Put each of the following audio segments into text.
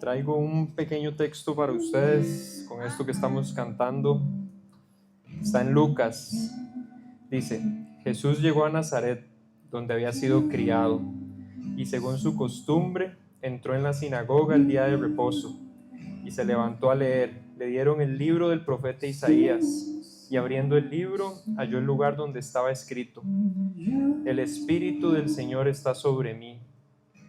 Traigo un pequeño texto para ustedes con esto que estamos cantando. Está en Lucas. Dice: Jesús llegó a Nazaret, donde había sido criado, y según su costumbre entró en la sinagoga el día de reposo y se levantó a leer. Le dieron el libro del profeta Isaías, y abriendo el libro halló el lugar donde estaba escrito: El Espíritu del Señor está sobre mí,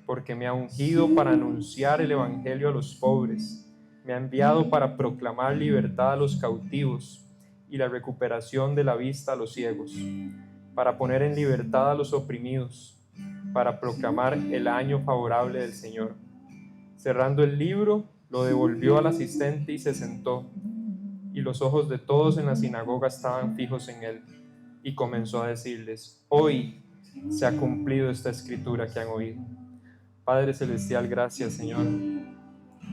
porque me ha ungido para anunciar el evangelio a los pobres, me ha enviado para proclamar libertad a los cautivos y la recuperación de la vista a los ciegos, para poner en libertad a los oprimidos, para proclamar el año favorable del Señor. Cerrando el libro, lo devolvió al asistente y se sentó, y los ojos de todos en la sinagoga estaban fijos en él, y comenzó a decirles: hoy se ha cumplido esta escritura que han oído. Padre Celestial, gracias, Señor.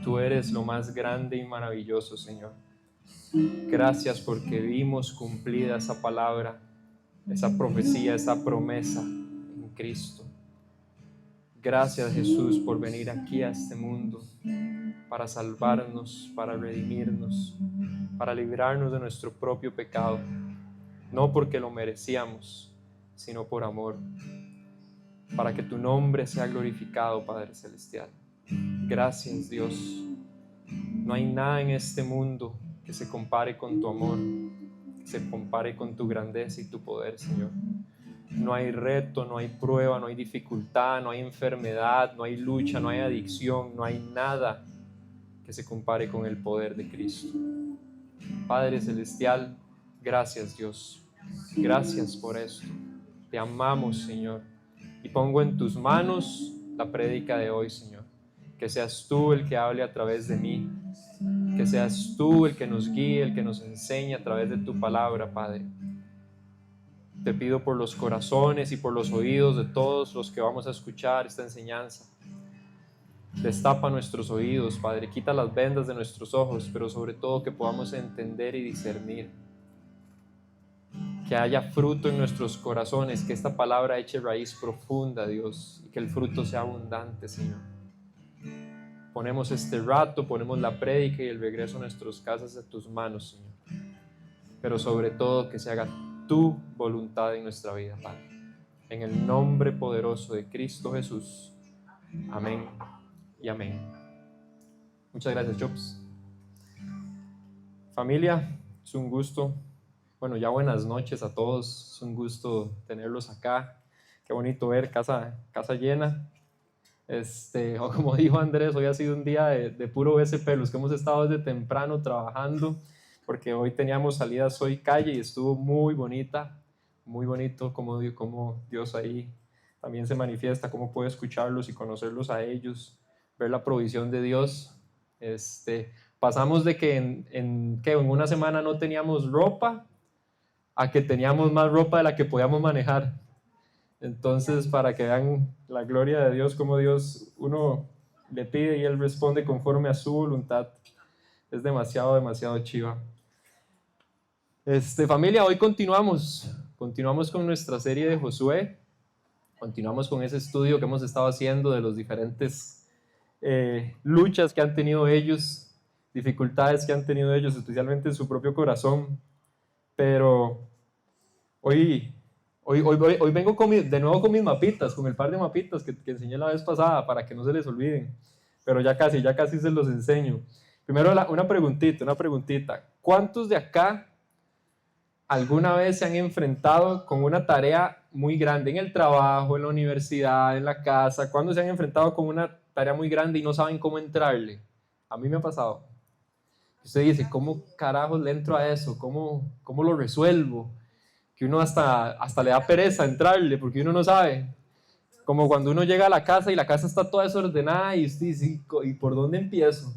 Tú eres lo más grande y maravilloso, Señor. Gracias porque vimos cumplida esa palabra, esa profecía, esa promesa en Cristo. Gracias, Jesús, por venir aquí a este mundo para salvarnos, para redimirnos, para librarnos de nuestro propio pecado, no porque lo merecíamos, sino por amor, para que tu nombre sea glorificado, Padre Celestial. Gracias, Dios. No hay nada en este mundo que se compare con tu amor, que se compare con tu grandeza y tu poder, Señor. No hay reto, no hay prueba, no hay dificultad, no hay enfermedad, no hay lucha, no hay adicción, no hay nada que se compare con el poder de Cristo. Padre Celestial, gracias, Dios. Gracias por esto. Te amamos, Señor. Y pongo en tus manos la prédica de hoy, Señor. Que seas tú el que hable a través de mí. Que seas tú el que nos guíe, el que nos enseñe a través de tu palabra, Padre. Te pido por los corazones y por los oídos de todos los que vamos a escuchar esta enseñanza. Destapa nuestros oídos, Padre. Quita las vendas de nuestros ojos, pero sobre todo que podamos entender y discernir. Que haya fruto en nuestros corazones, que esta palabra eche raíz profunda, Dios, y que el fruto sea abundante, Señor. Ponemos este rato, ponemos la prédica y el regreso a nuestras casas a tus manos, Señor. Pero sobre todo que se haga tu voluntad en nuestra vida, Padre. En el nombre poderoso de Cristo Jesús. Amén y amén. Muchas gracias, Jobs. Familia, es un gusto. Bueno, ya buenas noches a todos. Es un gusto tenerlos acá. Qué bonito ver casa llena. O como dijo Andrés, hoy ha sido un día de puro BSP, los que hemos estado desde temprano trabajando, porque hoy teníamos salida Soy Calle y estuvo muy bonita, muy bonito como Dios ahí también se manifiesta, cómo puede escucharlos y conocerlos a ellos, ver la provisión de Dios. Pasamos de que en una semana no teníamos ropa a que teníamos más ropa de la que podíamos manejar. Entonces, para que vean la gloria de Dios, como Dios, uno le pide y Él responde conforme a su voluntad. Es demasiado, demasiado chiva. Familia, hoy continuamos con nuestra serie de Josué. Continuamos con ese estudio que hemos estado haciendo de los diferentes luchas que han tenido ellos, dificultades que han tenido ellos, especialmente en su propio corazón. Pero hoy vengo de nuevo con mis mapitas, con el par de mapitas que enseñé la vez pasada para que no se les olviden. Pero ya casi se los enseño. Primero una preguntita. ¿Cuántos de acá alguna vez se han enfrentado con una tarea muy grande en el trabajo, en la universidad, en la casa? ¿Cuándo se han enfrentado con una tarea muy grande y no saben cómo entrarle? A mí me ha pasado. Usted dice, ¿cómo carajos le entro a eso? ¿Cómo lo resuelvo? Que uno hasta le da pereza entrarle porque uno no sabe. Como cuando uno llega a la casa y la casa está toda desordenada y usted dice, ¿y por dónde empiezo?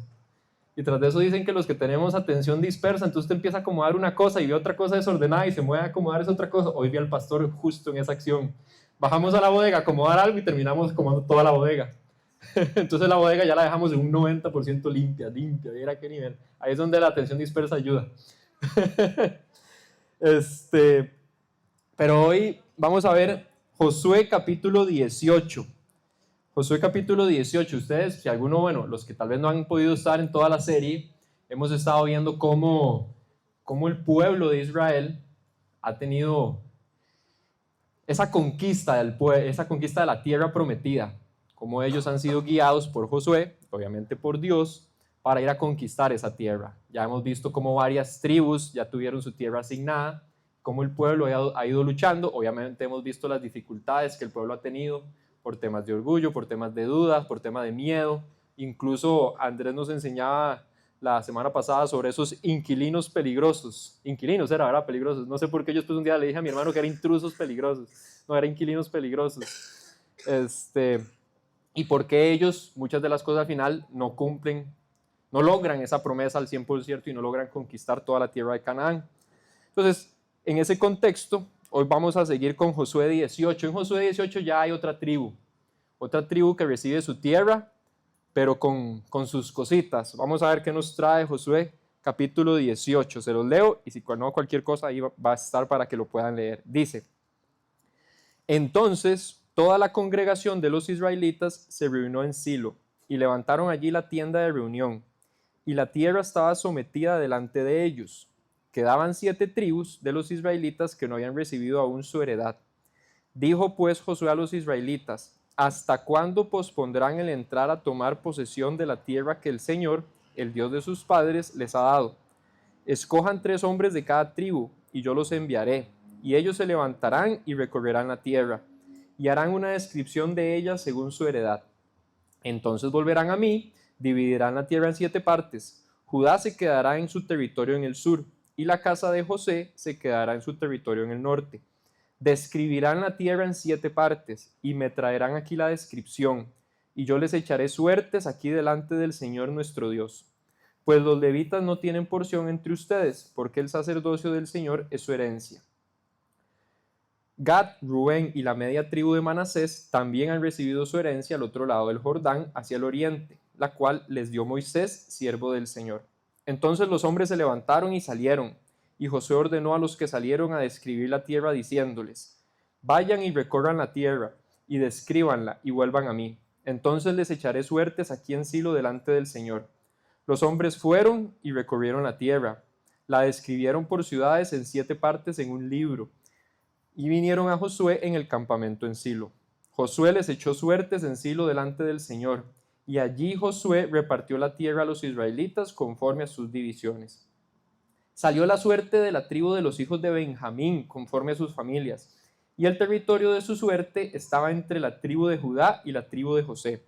Y tras de eso dicen que los que tenemos atención dispersa, entonces usted empieza a acomodar una cosa y ve otra cosa desordenada y se mueve a acomodar esa otra cosa. Hoy vi al pastor justo en esa acción. Bajamos a la bodega a acomodar algo y terminamos acomodando toda la bodega. Entonces la bodega ya la dejamos en un 90% limpia. Mira a qué nivel. Ahí es donde la atención dispersa ayuda. Pero hoy vamos a ver Josué capítulo 18. Josué capítulo 18, ustedes, si alguno, bueno, los que tal vez no han podido estar en toda la serie, hemos estado viendo cómo el pueblo de Israel ha tenido esa conquista esa conquista de la tierra prometida, cómo ellos han sido guiados por Josué, obviamente por Dios, para ir a conquistar esa tierra. Ya hemos visto cómo varias tribus ya tuvieron su tierra asignada, cómo el pueblo ha ido luchando. Obviamente hemos visto las dificultades que el pueblo ha tenido por temas de orgullo, por temas de dudas, por temas de miedo. Incluso Andrés nos enseñaba la semana pasada sobre esos inquilinos peligrosos. Inquilinos era, ¿verdad? Peligrosos. No sé por qué yo después un día le dije a mi hermano que eran intrusos peligrosos. No, eran inquilinos peligrosos. Y por qué ellos, muchas de las cosas al final, no cumplen, no logran esa promesa al 100% y no logran conquistar toda la tierra de Canaán. Entonces, en ese contexto, hoy vamos a seguir con Josué 18. En Josué 18 ya hay otra tribu que recibe su tierra, pero con sus cositas. Vamos a ver qué nos trae Josué capítulo 18. Se los leo y si no, cualquier cosa ahí va a estar para que lo puedan leer. Dice: entonces toda la congregación de los israelitas se reunió en Silo y levantaron allí la tienda de reunión, y la tierra estaba sometida delante de ellos. Quedaban 7 tribus de los israelitas que no habían recibido aún su heredad. Dijo pues Josué a los israelitas: ¿hasta cuándo pospondrán el entrar a tomar posesión de la tierra que el Señor, el Dios de sus padres, les ha dado? Escojan 3 hombres de cada tribu, y yo los enviaré, y ellos se levantarán y recorrerán la tierra, y harán una descripción de ella según su heredad. Entonces volverán a mí, dividirán la tierra en 7 partes. Judá se quedará en su territorio en el sur, y la casa de José se quedará en su territorio en el norte. Describirán la tierra en 7 partes, y me traerán aquí la descripción, y yo les echaré suertes aquí delante del Señor nuestro Dios. Pues los levitas no tienen porción entre ustedes, porque el sacerdocio del Señor es su herencia. Gad, Rubén y la media tribu de Manasés también han recibido su herencia al otro lado del Jordán, hacia el oriente, la cual les dio Moisés, siervo del Señor. Entonces los hombres se levantaron y salieron, y Josué ordenó a los que salieron a describir la tierra, diciéndoles: vayan y recorran la tierra, y descríbanla, y vuelvan a mí. Entonces les echaré suertes aquí en Silo delante del Señor. Los hombres fueron y recorrieron la tierra, la describieron por ciudades en 7 partes en un libro, y vinieron a Josué en el campamento en Silo. Josué les echó suertes en Silo delante del Señor, y allí Josué repartió la tierra a los israelitas conforme a sus divisiones. Salió la suerte de la tribu de los hijos de Benjamín conforme a sus familias, y el territorio de su suerte estaba entre la tribu de Judá y la tribu de José.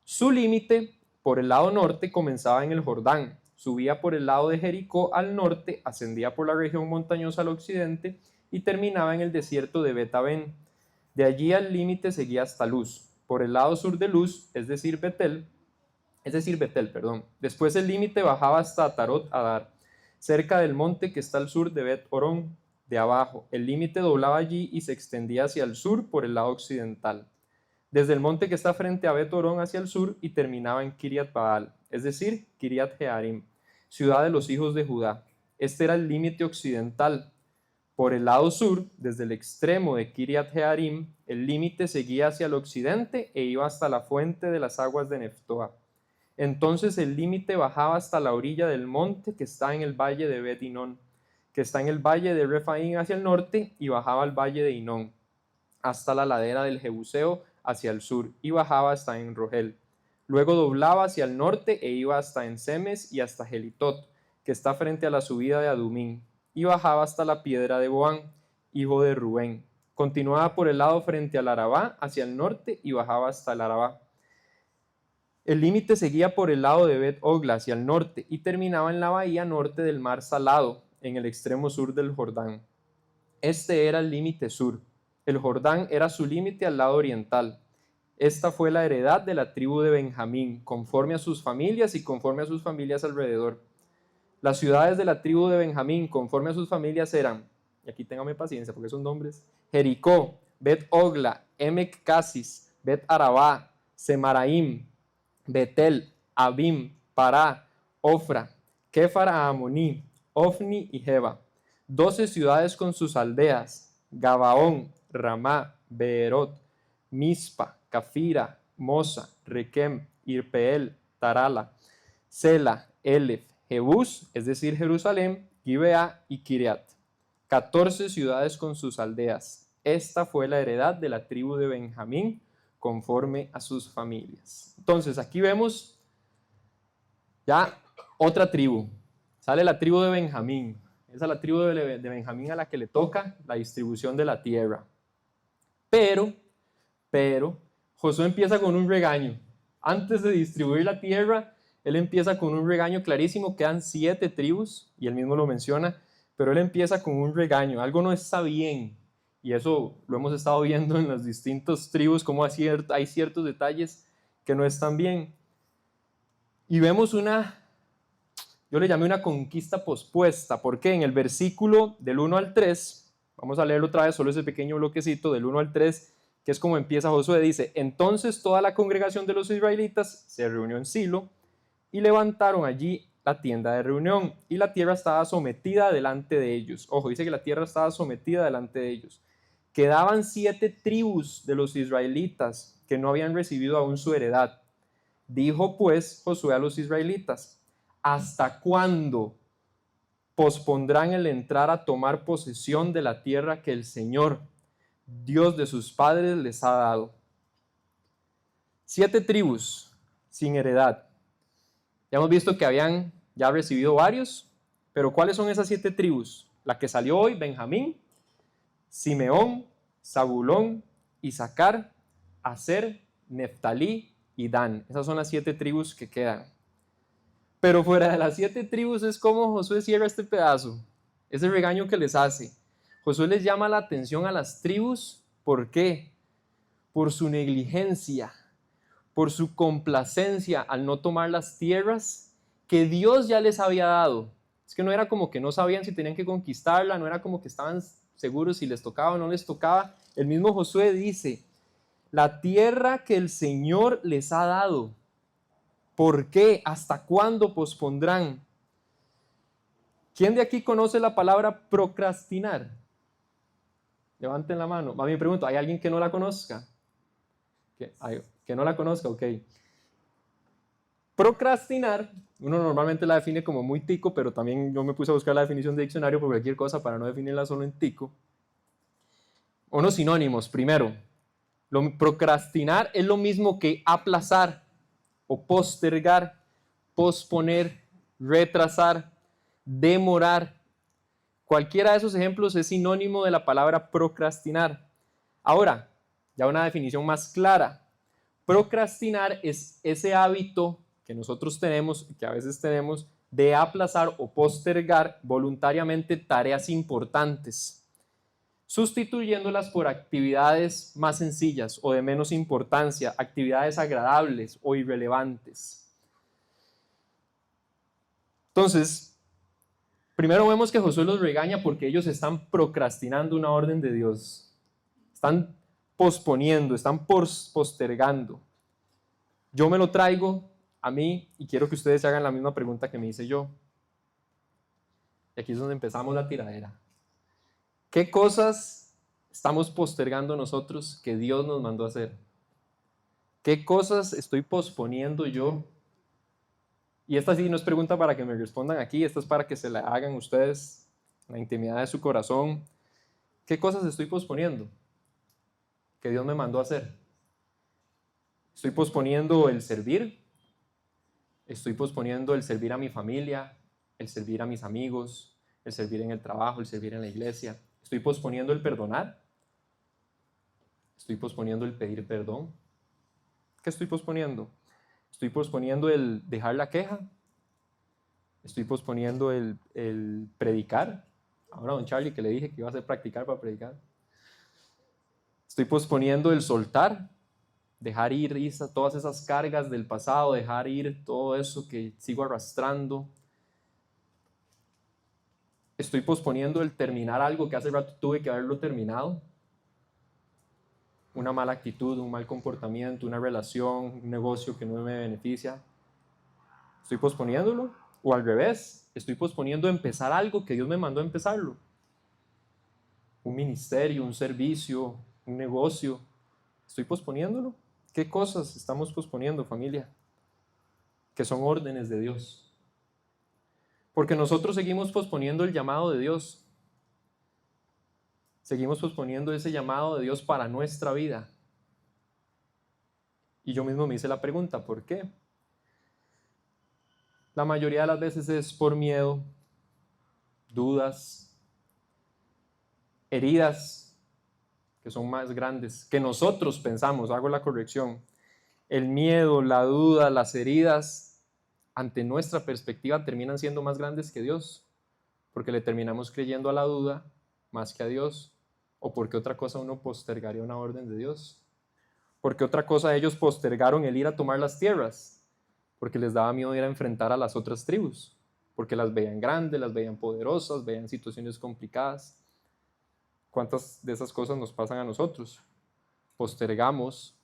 Su límite por el lado norte comenzaba en el Jordán, subía por el lado de Jericó al norte, ascendía por la región montañosa al occidente y terminaba en el desierto de Bet-Aven. De allí al límite seguía hasta Luz. Por el lado sur de Luz, es decir, Betel. Después el límite bajaba hasta Atarot Adar, cerca del monte que está al sur de Bet-Orón. De abajo, el límite doblaba allí y se extendía hacia el sur por el lado occidental, desde el monte que está frente a Bet-Orón hacia el sur, y terminaba en Kiriat Baal, es decir, Kiriat Jearim, ciudad de los hijos de Judá. Este era el límite occidental. Por el lado sur, desde el extremo de Kiriat Jearim, el límite seguía hacia el occidente e iba hasta la fuente de las aguas de Neftoa. Entonces el límite bajaba hasta la orilla del monte que está en el valle de Bet-Inón, que está en el valle de Refaín hacia el norte, y bajaba al valle de Inón, hasta la ladera del Jebuseo hacia el sur, y bajaba hasta en Rogel. Luego doblaba hacia el norte e iba hasta en Semes y hasta Gelitot, que está frente a la subida de Adumín, y bajaba hasta la piedra de Boán, hijo de Rubén. Continuaba por el lado frente al Arabá hacia el norte y bajaba hasta el Arabá. El límite seguía por el lado de Bet-Ogla hacia el norte y terminaba en la bahía norte del mar Salado, en el extremo sur del Jordán. Este era el límite sur. El Jordán era su límite al lado oriental. Esta fue la heredad de la tribu de Benjamín, conforme a sus familias y conforme a sus familias alrededor. Las ciudades de la tribu de Benjamín, conforme a sus familias, eran, y aquí téngame paciencia porque son nombres: Jericó, Bet-Ogla, Emek-Casis, Bet-Arabá, Semaraim, Betel, Abim, Pará, Ofra, Kéfar Amoní, Ofni y Jeba. 12 ciudades con sus aldeas: Gabaón, Ramá, Beerot, Mispa, Cafira, Mosa, Requem, Irpeel, Tarala, Sela, Elef, Jebús, es decir, Jerusalén, Gibea y Kiriat. 14 ciudades con sus aldeas. Esta fue la heredad de la tribu de Benjamín, conforme a sus familias. Entonces, aquí vemos ya otra tribu. Sale la tribu de Benjamín. Esa es la tribu de Benjamín a la que le toca la distribución de la tierra. Pero, Josué empieza con un regaño. Antes de distribuir la tierra, él empieza con un regaño clarísimo. Quedan 7 tribus, y él mismo lo menciona, pero él empieza con un regaño. Algo no está bien, y eso lo hemos estado viendo en las distintas tribus, como hay ciertos detalles que no están bien. Y vemos yo le llamé una conquista pospuesta, porque en el versículo del 1 al 3, vamos a leerlo otra vez, solo ese pequeño bloquecito del 1 al 3, que es como empieza Josué, dice: entonces toda la congregación de los israelitas se reunió en Silo y levantaron allí la tienda de reunión, y la tierra estaba sometida delante de ellos. Ojo, dice que la tierra estaba sometida delante de ellos. Quedaban 7 tribus de los israelitas que no habían recibido aún su heredad. Dijo pues Josué a los israelitas: ¿hasta cuándo pospondrán el entrar a tomar posesión de la tierra que el Señor, Dios de sus padres, les ha dado? 7 tribus sin heredad. Ya hemos visto que habían ya recibido varios, pero ¿cuáles son esas 7 tribus? La que salió hoy: Benjamín, Simeón, Zabulón, Isaacar, Aser, Neftalí y Dan. Esas son las 7 tribus que quedan. Pero fuera de las 7 tribus es como Josué cierra este pedazo, ese regaño que les hace. Josué les llama la atención a las tribus. ¿Por qué? Por su negligencia, por su complacencia al no tomar las tierras que Dios ya les había dado. Es que no era como que no sabían si tenían que conquistarla, no era como que estaban seguros si les tocaba o no les tocaba. El mismo Josué dice: la tierra que el Señor les ha dado. ¿Por qué? ¿Hasta cuándo pospondrán? ¿Quién de aquí conoce la palabra procrastinar? Levanten la mano. Más bien pregunto, ¿hay alguien que no la conozca? Que no la conozca, ok. Procrastinar, uno normalmente la define como muy tico, pero también yo me puse a buscar la definición de diccionario por cualquier cosa para no definirla solo en tico. Unos sinónimos. Primero, procrastinar es lo mismo que aplazar o postergar, posponer, retrasar, demorar. Cualquiera de esos ejemplos es sinónimo de la palabra procrastinar. Ahora, ya una definición más clara. Procrastinar es ese hábito que nosotros tenemos, que a veces tenemos, de aplazar o postergar voluntariamente tareas importantes, sustituyéndolas por actividades más sencillas o de menos importancia, actividades agradables o irrelevantes. Entonces, primero vemos que Josué los regaña porque ellos están procrastinando una orden de Dios. Están posponiendo, están postergando. Yo me lo traigo a mí y quiero que ustedes se hagan la misma pregunta que me hice yo. Y aquí es donde empezamos la tiradera. ¿Qué cosas estamos postergando nosotros que Dios nos mandó a hacer? ¿Qué cosas estoy posponiendo yo? Y esta sí no es pregunta para que me respondan aquí, esta es para que se la hagan ustedes en la intimidad de su corazón. ¿Qué cosas estoy posponiendo que Dios me mandó a hacer? ¿Estoy posponiendo el servir? ¿Estoy posponiendo el servir a mi familia, el servir a mis amigos, el servir en el trabajo, el servir en la iglesia? ¿Estoy posponiendo el perdonar? ¿Estoy posponiendo el pedir perdón? ¿Qué estoy posponiendo? ¿Estoy posponiendo el dejar la queja? ¿Estoy posponiendo el predicar? Ahora don Charlie que le dije que iba a hacer practicar para predicar. ¿Estoy posponiendo el soltar? Dejar ir todas esas cargas del pasado, dejar ir todo eso que sigo arrastrando. Estoy posponiendo el terminar algo que hace rato tuve que haberlo terminado. Una mala actitud, un mal comportamiento, una relación, un negocio que no me beneficia. ¿Estoy posponiéndolo? O al revés, estoy posponiendo empezar algo que Dios me mandó a empezarlo. Un ministerio, un servicio, un negocio. ¿Estoy posponiéndolo? ¿Qué cosas estamos posponiendo, familia? Que son órdenes de Dios. Porque nosotros seguimos posponiendo el llamado de Dios. Seguimos posponiendo ese llamado de Dios para nuestra vida. Y yo mismo me hice la pregunta, ¿por qué? La mayoría de las veces es por miedo, dudas, heridas que son más grandes que nosotros pensamos. Hago la corrección. El miedo, la duda, las heridas, ante nuestra perspectiva terminan siendo más grandes que Dios, porque le terminamos creyendo a la duda más que a Dios, o porque otra cosa uno postergaría una orden de Dios, porque otra cosa ellos postergaron el ir a tomar las tierras, porque les daba miedo ir a enfrentar a las otras tribus, porque las veían grandes, las veían poderosas, veían situaciones complicadas. ¿Cuántas de esas cosas nos pasan a nosotros? Postergamos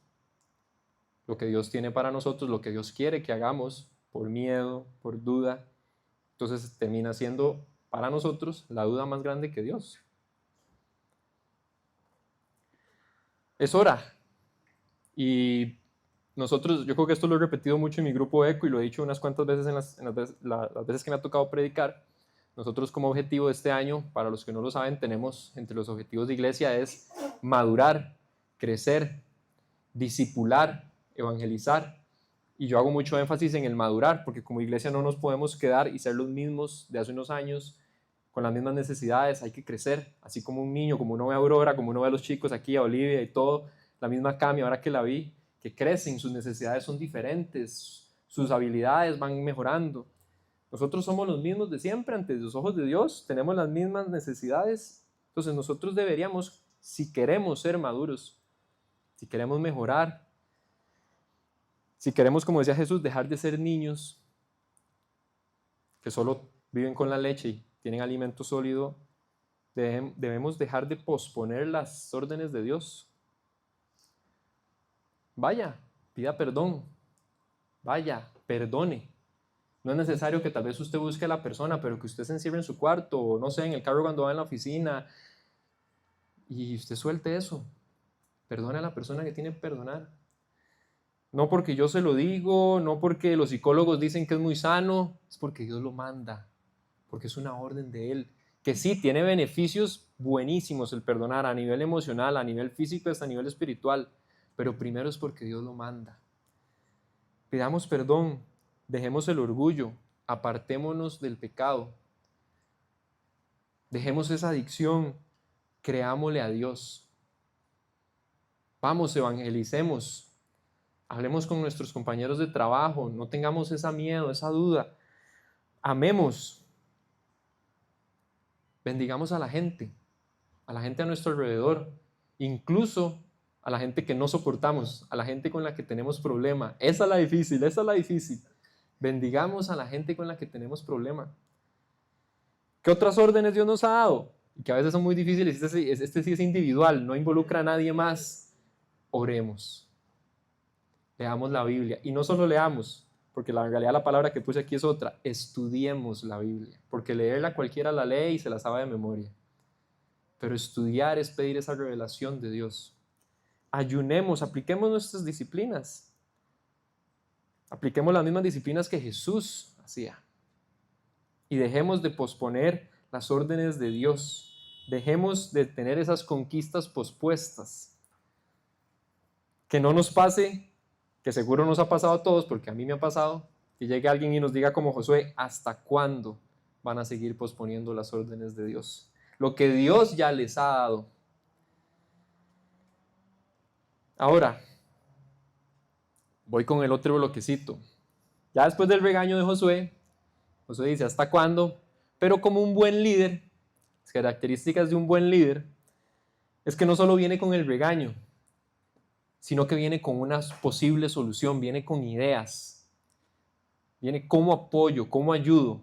lo que Dios tiene para nosotros, lo que Dios quiere que hagamos, por miedo, por duda. Entonces termina siendo para nosotros la duda más grande que Dios. Es hora. Y nosotros, yo creo que esto lo he repetido mucho en mi grupo ECO y lo he dicho unas cuantas veces en las veces que me ha tocado predicar. Nosotros como objetivo de este año, para los que no lo saben, tenemos entre los objetivos de iglesia es madurar, crecer, discipular, evangelizar. Y yo hago mucho énfasis en el madurar, porque como iglesia no nos podemos quedar y ser los mismos de hace unos años, con las mismas necesidades. Hay que crecer, así como un niño, como uno ve a Aurora, como uno ve a los chicos aquí, a Olivia y todo, la misma Cami, ahora que la vi, que crecen, sus necesidades son diferentes, sus habilidades van mejorando. Nosotros somos los mismos de siempre ante los ojos de Dios, tenemos las mismas necesidades. Entonces nosotros deberíamos, si queremos ser maduros, si queremos mejorar, si queremos, como decía Jesús, dejar de ser niños que solo viven con la leche y tienen alimento sólido, debemos dejar de posponer las órdenes de Dios. Vaya, pida perdón. Vaya, perdone. No es necesario que tal vez usted busque a la persona, pero que usted se encierre en su cuarto, o no sé, en el carro cuando va en la oficina, y usted suelte eso. Perdone a la persona que tiene que perdonar. No porque yo se lo digo, no porque los psicólogos dicen que es muy sano, es porque Dios lo manda, porque es una orden de Él, que sí tiene beneficios buenísimos el perdonar a nivel emocional, a nivel físico, hasta a nivel espiritual, pero primero es porque Dios lo manda. Pidamos perdón, dejemos el orgullo, apartémonos del pecado, dejemos esa adicción, creámosle a Dios. Vamos, evangelicemos. Hablemos con nuestros compañeros de trabajo, no tengamos ese miedo, esa duda. Amemos. Bendigamos a la gente a nuestro alrededor, incluso a la gente que no soportamos, a la gente con la que tenemos problema. Esa es la difícil, esa es la difícil. Bendigamos a la gente con la que tenemos problema. ¿Qué otras órdenes Dios nos ha dado? Y que a veces son muy difíciles, este sí es individual, no involucra a nadie más. Oremos. Leamos la Biblia. Y no solo leamos, porque la realidad la palabra que puse aquí es otra. Estudiemos la Biblia. Porque leerla cualquiera la lee y se la sabe de memoria. Pero estudiar es pedir esa revelación de Dios. Ayunemos, apliquemos nuestras disciplinas. Apliquemos las mismas disciplinas que Jesús hacía. Y dejemos de posponer las órdenes de Dios. Dejemos de tener esas conquistas pospuestas. Que no nos pase, que seguro nos ha pasado a todos, porque a mí me ha pasado, que llegue alguien y nos diga como Josué, ¿hasta cuándo van a seguir posponiendo las órdenes de Dios? Lo que Dios ya les ha dado. Ahora, voy con el otro bloquecito. Ya después del regaño de Josué, Josué dice, ¿hasta cuándo? Pero como un buen líder, las características de un buen líder, es que no solo viene con el regaño, sino que viene con una posible solución, viene con ideas, viene cómo apoyo, cómo ayudo.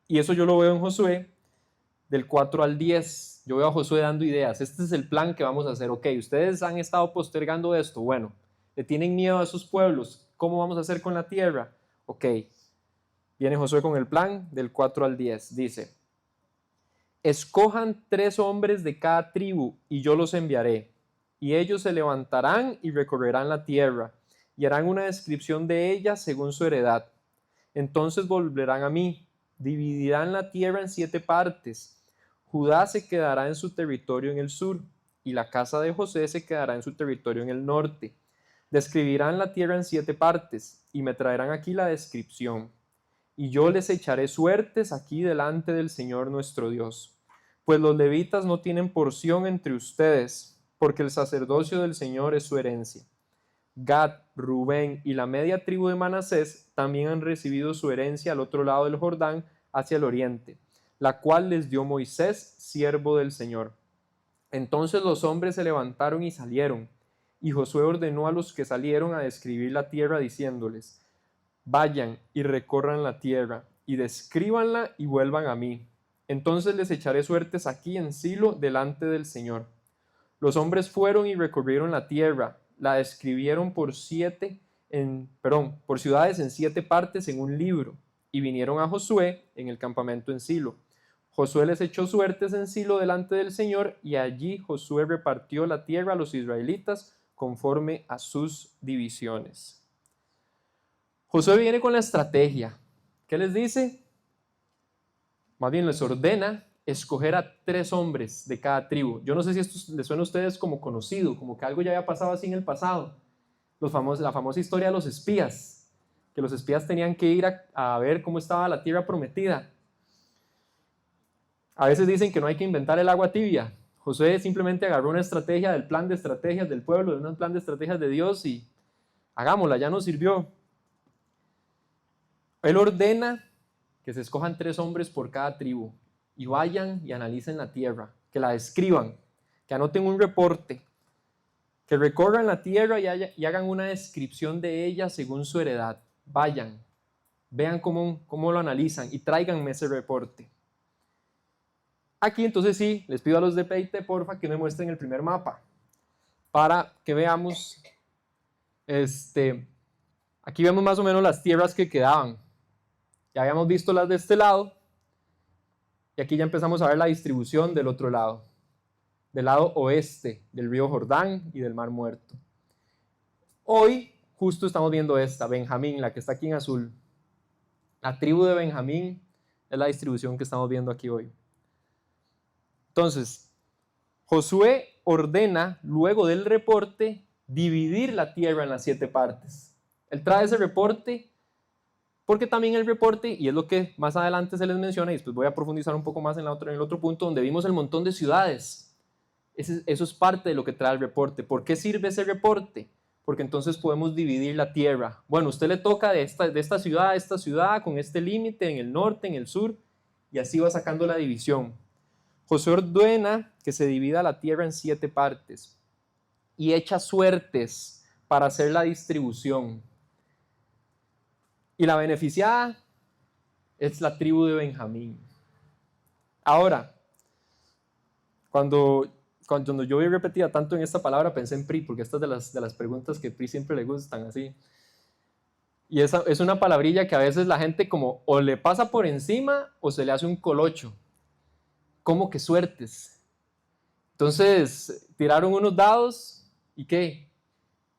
Y eso yo lo veo en Josué, del 4 al 10. Yo veo a Josué dando ideas. Este es el plan que vamos a hacer. Ok, ustedes han estado postergando esto. Bueno, le tienen miedo a esos pueblos. ¿Cómo vamos a hacer con la tierra? Ok, viene Josué con el plan del 4 al 10. Dice, escojan 3 hombres de cada tribu y yo los enviaré. y ellos se levantarán y recorrerán la tierra, y harán una descripción de ella según su heredad. Entonces volverán a mí, dividirán la tierra en 7 partes. Judá se quedará en su territorio en el sur, y la casa de José se quedará en su territorio en el norte. Describirán la tierra en 7 partes, y me traerán aquí la descripción. Y yo les echaré suertes aquí delante del Señor nuestro Dios. Pues los levitas no tienen porción entre ustedes, porque el sacerdocio del Señor es su herencia. Gad, Rubén y la media tribu de Manasés también han recibido su herencia al otro lado del Jordán, hacia el oriente, la cual les dio Moisés, siervo del Señor. Entonces los hombres se levantaron y salieron, y Josué ordenó a los que salieron a describir la tierra, diciéndoles: vayan y recorran la tierra, y descríbanla y vuelvan a mí. Entonces les echaré suertes aquí en Silo delante del Señor. Los hombres fueron y recorrieron la tierra, la describieron por ciudades en 7 partes en un libro, y vinieron a Josué en el campamento en Silo. Josué les echó suertes en Silo delante del Señor, y allí Josué repartió la tierra a los israelitas conforme a sus divisiones. Josué viene con la estrategia. ¿Qué les dice? Más bien les ordena escoger a 3 hombres de cada tribu. Yo no sé si esto les suena a ustedes como conocido, como que algo ya había pasado así en el pasado. La famosa historia de los espías, que los espías tenían que ir a ver cómo estaba la tierra prometida. A veces dicen que no hay que inventar el agua tibia. Josué simplemente agarró una estrategia del plan de estrategias del pueblo, de un plan de estrategias de Dios, y hagámosla, ya nos sirvió. Él ordena que se escojan 3 hombres por cada tribu y vayan y analicen la tierra, que la describan, que anoten un reporte, que recorran la tierra y hagan una descripción de ella según su heredad. Vayan, vean cómo lo analizan y tráiganme ese reporte. Aquí entonces sí, les pido a los de PIT, porfa, que me muestren el primer mapa para que veamos. Aquí vemos más o menos las tierras que quedaban. Ya habíamos visto las de este lado, y aquí ya empezamos a ver la distribución del otro lado, del lado oeste del río Jordán y del Mar Muerto. Hoy justo estamos viendo esta, Benjamín, la que está aquí en azul. La tribu de Benjamín es la distribución que estamos viendo aquí hoy. Entonces, Josué ordena, luego del reporte, dividir la tierra en las 7 partes. Él trae ese reporte porque también el reporte, y es lo que más adelante se les menciona, y después voy a profundizar un poco más en el otro punto, donde vimos el montón de ciudades. Eso es parte de lo que trae el reporte. ¿Por qué sirve ese reporte? Porque entonces podemos dividir la tierra. Bueno, usted le toca de esta ciudad a esta ciudad, con este límite en el norte, en el sur, y así va sacando la división. Josué ordena que se divida la tierra en 7 partes y echa suertes para hacer la distribución. Y la beneficiada es la tribu de Benjamín. Ahora, cuando yo vi repetida tanto en esta palabra, pensé en PRI, porque esta es de las preguntas que PRI siempre le gustan, así. Y esa es una palabrilla que a veces la gente como o le pasa por encima o se le hace un colocho. ¿Cómo que suertes? Entonces, tiraron unos dados, ¿y qué?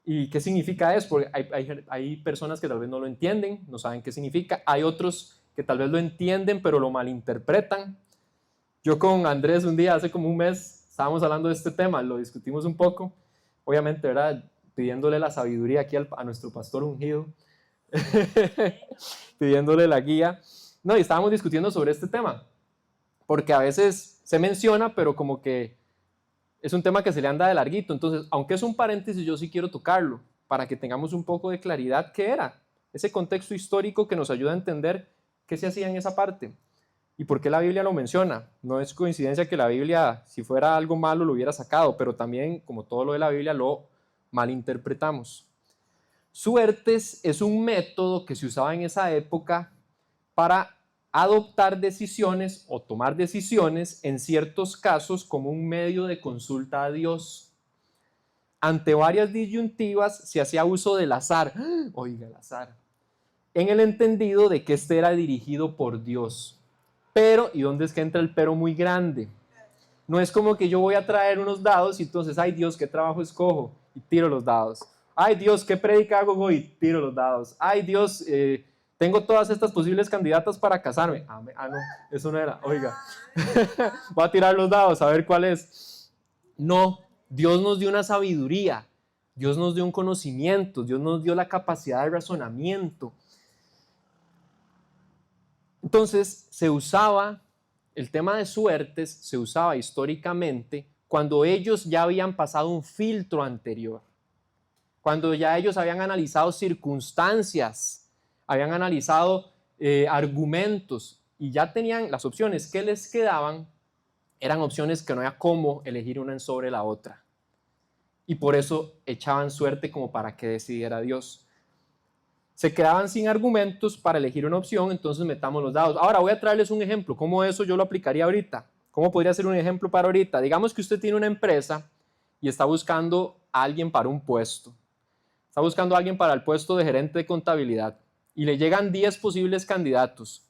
¿Y qué significa eso? Porque hay personas que tal vez no lo entienden, no saben qué significa. Hay otros que tal vez lo entienden, pero lo malinterpretan. Yo con Andrés un día, hace como un mes, estábamos hablando de este tema, lo discutimos un poco. Obviamente, ¿verdad? Pidiéndole la sabiduría aquí a nuestro pastor ungido. Pidiéndole la guía. No, y estábamos discutiendo sobre este tema. Porque a veces se menciona, pero como que es un tema que se le anda de larguito. Entonces, aunque es un paréntesis, yo sí quiero tocarlo para que tengamos un poco de claridad qué era ese contexto histórico que nos ayuda a entender qué se hacía en esa parte y por qué la Biblia lo menciona. No es coincidencia que la Biblia, si fuera algo malo, lo hubiera sacado, pero también, como todo lo de la Biblia, lo malinterpretamos. Suertes es un método que se usaba en esa época para adoptar decisiones o tomar decisiones en ciertos casos como un medio de consulta a Dios. Ante varias disyuntivas se hacía uso del azar, oiga, el azar, en el entendido de que este era dirigido por Dios. Pero, ¿y dónde es que entra el pero muy grande? No es como que yo voy a traer unos dados y entonces, ay Dios, ¿qué trabajo escojo? Y tiro los dados. Ay Dios, ¿qué predica hago hoy? Y tiro los dados. Ay Dios, tengo todas estas posibles candidatas para casarme. No, eso no era. Oiga, voy a tirar los dados a ver cuál es. No, Dios nos dio una sabiduría. Dios nos dio un conocimiento. Dios nos dio la capacidad de razonamiento. Entonces, se usaba, el tema de suertes se usaba históricamente cuando ellos ya habían pasado un filtro anterior, cuando ya ellos habían analizado circunstancias, habían analizado argumentos y ya tenían las opciones que les quedaban, eran opciones que no había cómo elegir una sobre la otra. Y por eso echaban suerte como para que decidiera Dios. Se quedaban sin argumentos para elegir una opción, entonces metamos los dados. Ahora voy a traerles un ejemplo, cómo eso yo lo aplicaría ahorita. ¿Cómo podría ser un ejemplo para ahorita? Digamos que usted tiene una empresa y está buscando a alguien para un puesto. Está buscando a alguien para el puesto de gerente de contabilidad y le llegan 10 posibles candidatos.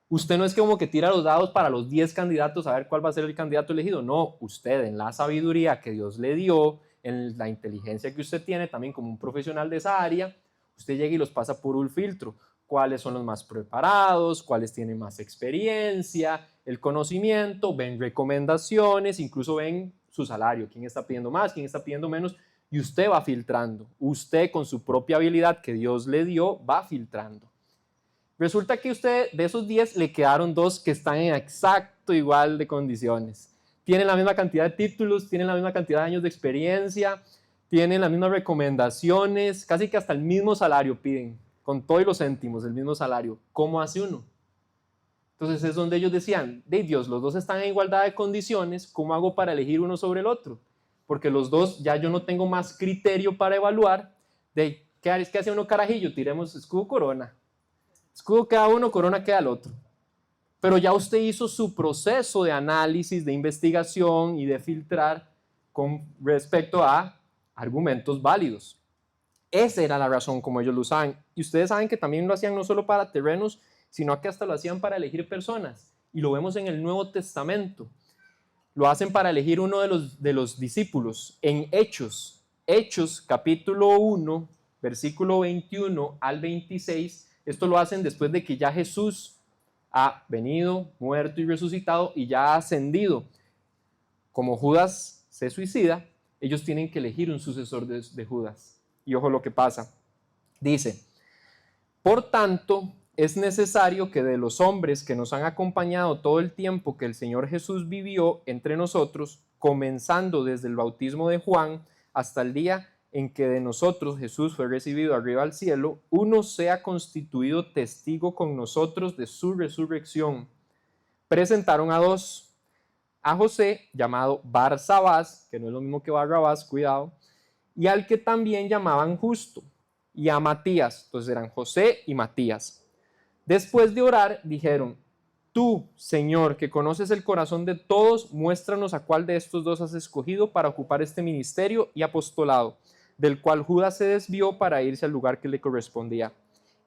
Usted no es como que tira los dados para los 10 candidatos a ver cuál va a ser el candidato elegido. No, usted en la sabiduría que Dios le dio, en la inteligencia que usted tiene también como un profesional de esa área, usted llega y los pasa por un filtro. ¿Cuáles son los más preparados? ¿Cuáles tienen más experiencia? El conocimiento, ven recomendaciones, incluso ven su salario, quién está pidiendo más, quién está pidiendo menos, y usted va filtrando. Usted con su propia habilidad que Dios le dio, va filtrando. Resulta que usted de esos 10 le quedaron 2 que están en exacto igual de condiciones. Tienen la misma cantidad de títulos, tienen la misma cantidad de años de experiencia, tienen las mismas recomendaciones, casi que hasta el mismo salario piden, con todos los céntimos, el mismo salario. ¿Cómo hace uno? Entonces es donde ellos decían, de Dios, los dos están en igualdad de condiciones, ¿cómo hago para elegir uno sobre el otro? Porque los dos ya yo no tengo más criterio para evaluar de qué hace uno carajillo, tiremos escudo corona. Escudo queda uno, corona queda el otro. Pero ya usted hizo su proceso de análisis, de investigación y de filtrar con respecto a argumentos válidos. Esa era la razón como ellos lo usaban. Y ustedes saben que también lo hacían no solo para terrenos, sino que hasta lo hacían para elegir personas. Y lo vemos en el Nuevo Testamento. Lo hacen para elegir uno de los discípulos en Hechos. Hechos capítulo 1, versículo 21 al 26. Esto lo hacen después de que ya Jesús ha venido, muerto y resucitado y ya ha ascendido. Como Judas se suicida, ellos tienen que elegir un sucesor de Judas. Y ojo lo que pasa. Dice, por tanto, es necesario que de los hombres que nos han acompañado todo el tiempo que el Señor Jesús vivió entre nosotros, comenzando desde el bautismo de Juan hasta el día en que de nosotros Jesús fue recibido arriba al cielo, uno sea constituido testigo con nosotros de su resurrección. Presentaron a 2, a José, llamado Barsabás, que no es lo mismo que Barrabás, cuidado, y al que también llamaban Justo, y a Matías. Entonces eran José y Matías. Después de orar, dijeron, tú, Señor, que conoces el corazón de todos, muéstranos a cuál de estos 2 has escogido para ocupar este ministerio y apostolado, del cual Judas se desvió para irse al lugar que le correspondía.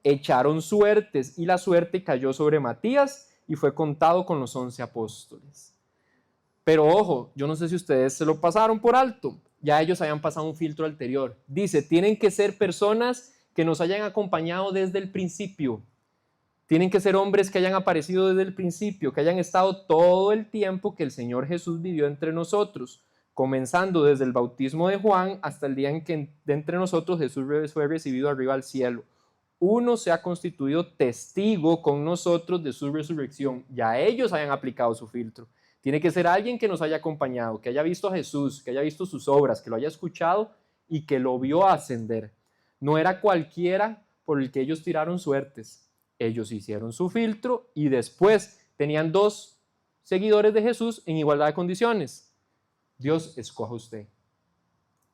Echaron suertes y la suerte cayó sobre Matías y fue contado con los 11 apóstoles. Pero ojo, yo no sé si ustedes se lo pasaron por alto, ya ellos habían pasado un filtro anterior. Dice, tienen que ser personas que nos hayan acompañado desde el principio. Tienen que ser hombres que hayan aparecido desde el principio, que hayan estado todo el tiempo que el Señor Jesús vivió entre nosotros, comenzando desde el bautismo de Juan hasta el día en que de entre nosotros Jesús fue recibido arriba al cielo. Uno se ha constituido testigo con nosotros de su resurrección. Ya ellos hayan aplicado su filtro. Tiene que ser alguien que nos haya acompañado, que haya visto a Jesús, que haya visto sus obras, que lo haya escuchado y que lo vio ascender. No era cualquiera por el que ellos tiraron suertes. Ellos hicieron su filtro y después tenían 2 seguidores de Jesús en igualdad de condiciones. Dios escoja a usted.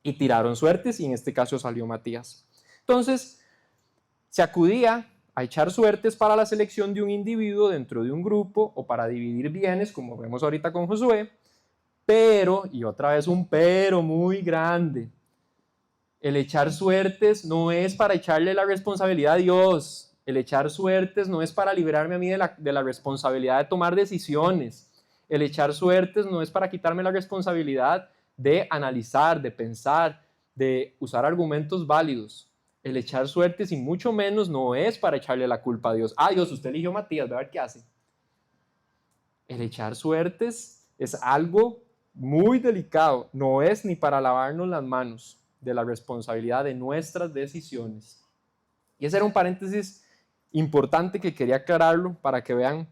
Y tiraron suertes y en este caso salió Matías. Entonces, se acudía a echar suertes para la selección de un individuo dentro de un grupo o para dividir bienes, como vemos ahorita con Josué, pero, y otra vez un pero muy grande, el echar suertes no es para echarle la responsabilidad a Dios. El echar suertes no es para liberarme a mí de la responsabilidad de tomar decisiones. El echar suertes no es para quitarme la responsabilidad de analizar, de pensar, de usar argumentos válidos. El echar suertes y mucho menos no es para echarle la culpa a Dios. Ah, Dios, usted eligió a Matías, a ver qué hace. El echar suertes es algo muy delicado. No es ni para lavarnos las manos de la responsabilidad de nuestras decisiones. Y ese era un paréntesis importante que quería aclararlo para que vean,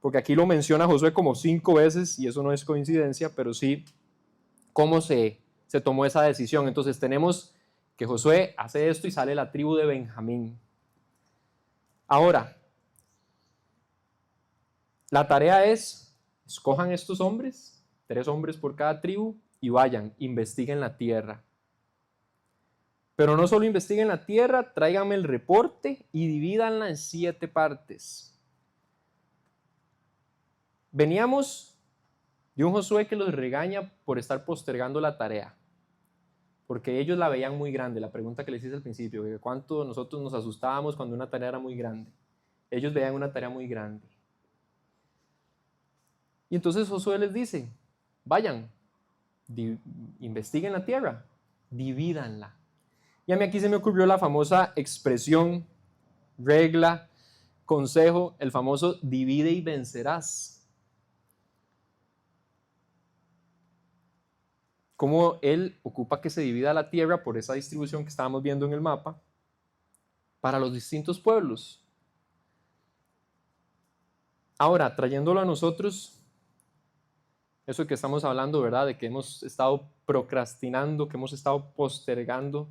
porque aquí lo menciona Josué como 5 veces y eso no es coincidencia, pero sí cómo se tomó esa decisión. Entonces tenemos que Josué hace esto y sale la tribu de Benjamín. Ahora, la tarea es, escojan estos hombres, 3 hombres por cada tribu, y vayan, investiguen la tierra. Pero no solo investiguen la tierra, tráiganme el reporte y divídanla en 7 partes. Veníamos de un Josué que los regaña por estar postergando la tarea, porque ellos la veían muy grande. La pregunta que les hice al principio, ¿cuánto nosotros nos asustábamos cuando una tarea era muy grande? Ellos veían una tarea muy grande. Y entonces Josué les dice, vayan, investiguen la tierra, divídanla. Y a mí aquí se me ocurrió la famosa expresión, regla, consejo, el famoso divide y vencerás. Cómo él ocupa que se divida la tierra por esa distribución que estábamos viendo en el mapa para los distintos pueblos. Ahora, trayéndolo a nosotros, eso que estamos hablando, ¿verdad? De que hemos estado procrastinando, que hemos estado postergando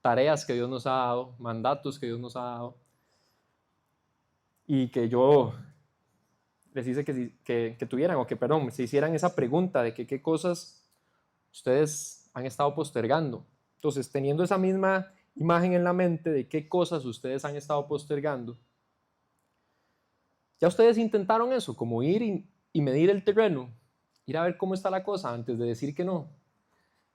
tareas que Dios nos ha dado, mandatos que Dios nos ha dado. Y que yo les hice que tuvieran, o que, perdón, se hicieran esa pregunta de que qué cosas ustedes han estado postergando. Entonces, teniendo esa misma imagen en la mente de qué cosas ustedes han estado postergando, ya ustedes intentaron eso, como ir y medir el terreno, ir a ver cómo está la cosa antes de decir que no.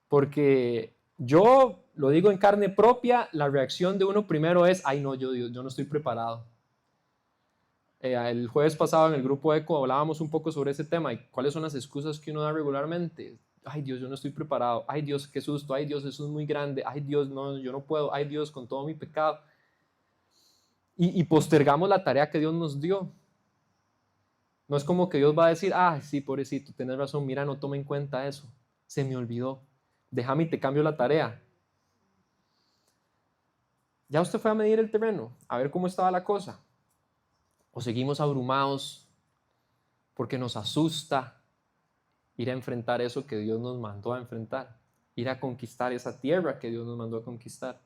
Porque yo lo digo en carne propia, la reacción de uno primero es, ay no, yo no estoy preparado. El jueves pasado en el grupo ECO hablábamos un poco sobre ese tema y cuáles son las excusas que uno da regularmente. Ay Dios, yo no estoy preparado. Ay Dios, qué susto. Ay Dios, eso es muy grande. Ay Dios, no, yo no puedo. Ay Dios, con todo mi pecado. Y postergamos la tarea que Dios nos dio. No es como que Dios va a decir, ah, sí, pobrecito, tienes razón, mira, no tome en cuenta eso. Se me olvidó. Déjame y te cambio la tarea. Ya usted fue a medir el terreno, a ver cómo estaba la cosa. O seguimos abrumados porque nos asusta ir a enfrentar eso que Dios nos mandó a enfrentar, ir a conquistar esa tierra que Dios nos mandó a conquistar.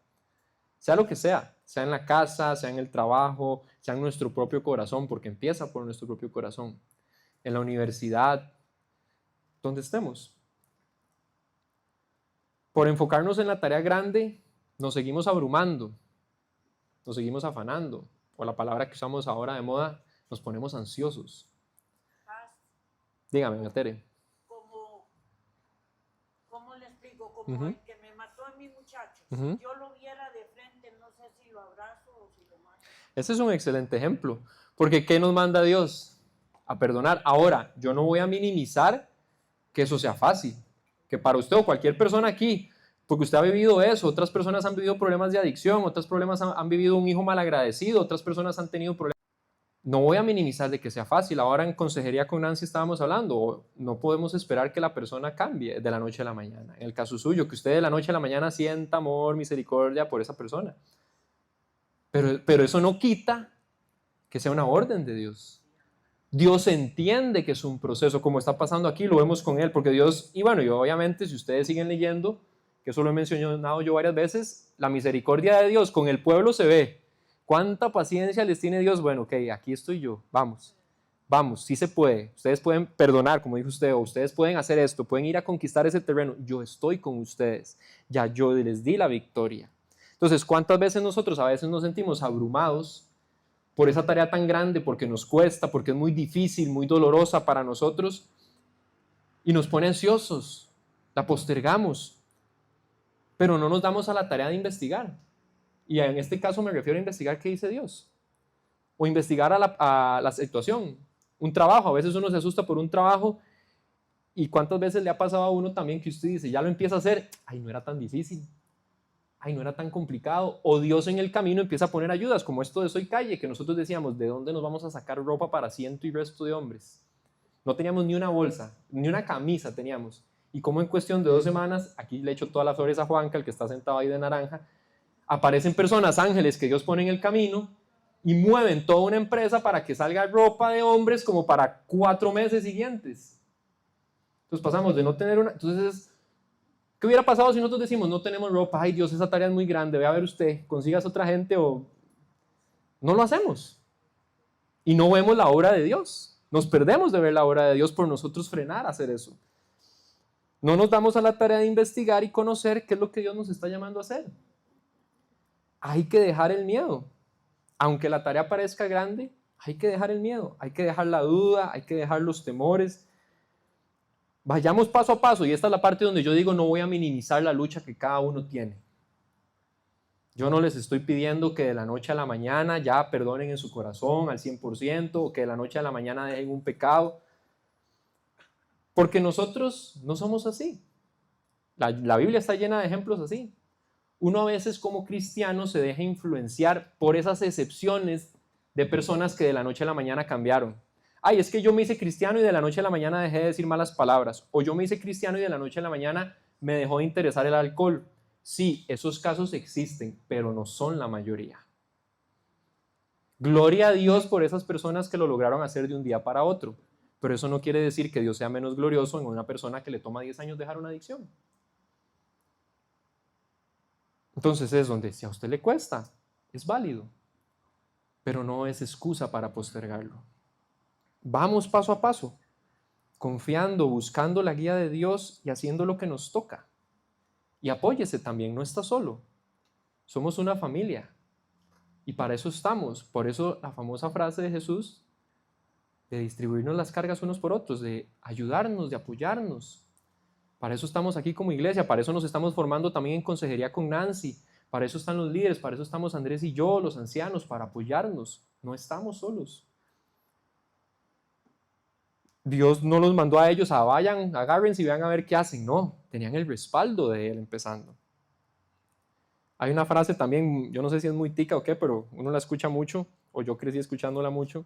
Sea lo que sea en la casa, sea en el trabajo, sea en nuestro propio corazón, porque empieza por nuestro propio corazón, en la universidad, donde estemos. Por enfocarnos en la tarea grande, nos seguimos abrumando, nos seguimos afanando, o la palabra que usamos ahora de moda, nos ponemos ansiosos. Dígame, Tere. ¿Cómo le explico? Como el que me mató a mi muchacho. Si yo lo viera de frente, no sé si lo abrazo o si lo mato. Ese es un excelente ejemplo, porque ¿qué nos manda Dios? A perdonar. Ahora, yo no voy a minimizar que eso sea fácil, que para usted o cualquier persona aquí, porque usted ha vivido eso, otras personas han vivido problemas de adicción, otras problemas han vivido un hijo malagradecido, otras personas han tenido problemas. No voy a minimizar de que sea fácil. Ahora en consejería con Nancy estábamos hablando, no podemos esperar que la persona cambie de la noche a la mañana. En el caso suyo, que usted de la noche a la mañana sienta amor, misericordia por esa persona. Pero eso no quita que sea una orden de Dios. Dios entiende que es un proceso, como está pasando aquí, lo vemos con él, porque Dios, y bueno, y obviamente si ustedes siguen leyendo, que eso lo he mencionado yo varias veces, la misericordia de Dios con el pueblo se ve. ¿Cuánta paciencia les tiene Dios? Bueno, ok, aquí estoy yo, vamos, sí se puede. Ustedes pueden perdonar, como dijo usted, o ustedes pueden hacer esto, pueden ir a conquistar ese terreno. Yo estoy con ustedes, ya yo les di la victoria. Entonces, ¿cuántas veces nosotros a veces nos sentimos abrumados por esa tarea tan grande, porque nos cuesta, porque es muy difícil, muy dolorosa para nosotros, y nos pone ansiosos, la postergamos, pero no nos damos a la tarea de investigar? Y en este caso me refiero a investigar qué dice Dios, o investigar a la situación. un trabajo. A veces uno se asusta por un trabajo y cuántas veces le ha pasado a uno también que usted dice, ya lo empieza a hacer, ay, no era tan difícil, ay, no era tan complicado, o Dios en el camino empieza a poner ayudas, como esto de Soy Calle, que nosotros decíamos, ¿de dónde nos vamos a sacar ropa para ciento y resto de hombres? No teníamos ni una bolsa, ni una camisa teníamos. Y como en cuestión de 2 semanas, aquí le echo todas las flores a Juanca, el que está sentado ahí de naranja, aparecen personas, ángeles que Dios pone en el camino y mueven toda una empresa para que salga ropa de hombres como para 4 meses siguientes. Entonces pasamos de no tener una... Entonces, ¿qué hubiera pasado si nosotros decimos no tenemos ropa? Ay Dios, esa tarea es muy grande, ve a ver usted, consigas otra gente o... No lo hacemos. Y no vemos la obra de Dios. Nos perdemos de ver la obra de Dios por nosotros frenar a hacer eso. No nos damos a la tarea de investigar y conocer qué es lo que Dios nos está llamando a hacer. Hay que dejar el miedo. Aunque la tarea parezca grande, hay que dejar el miedo, hay que dejar la duda, hay que dejar los temores. Vayamos paso a paso, y esta es la parte donde yo digo no voy a minimizar la lucha que cada uno tiene. Yo no les estoy pidiendo que de la noche a la mañana ya perdonen en su corazón al 100%, o que de la noche a la mañana dejen un pecado, porque nosotros no somos así. La Biblia está llena de ejemplos así. Uno a veces como cristiano se deja influenciar por esas excepciones de personas que de la noche a la mañana cambiaron. Ay, es que yo me hice cristiano y de la noche a la mañana dejé de decir malas palabras. O yo me hice cristiano y de la noche a la mañana me dejó de interesar el alcohol. Sí, esos casos existen, pero no son la mayoría. Gloria a Dios por esas personas que lo lograron hacer de un día para otro. Pero eso no quiere decir que Dios sea menos glorioso en una persona que le toma 10 años dejar una adicción. Entonces es donde si a usted le cuesta, es válido, pero no es excusa para postergarlo. Vamos paso a paso, confiando, buscando la guía de Dios y haciendo lo que nos toca. Y apóyese también, no está solo. Somos una familia y para eso estamos. Por eso la famosa frase de Jesús de distribuirnos las cargas unos por otros, de ayudarnos, de apoyarnos. Para eso estamos aquí como iglesia, para eso nos estamos formando también en consejería con Nancy, para eso están los líderes, para eso estamos Andrés y yo, los ancianos, para apoyarnos. No estamos solos. Dios no los mandó a ellos a vayan, agárrense y vean a ver qué hacen. No, tenían el respaldo de Él empezando. Hay una frase también, yo no sé si es muy tica o qué, pero uno la escucha mucho, o yo crecí escuchándola mucho.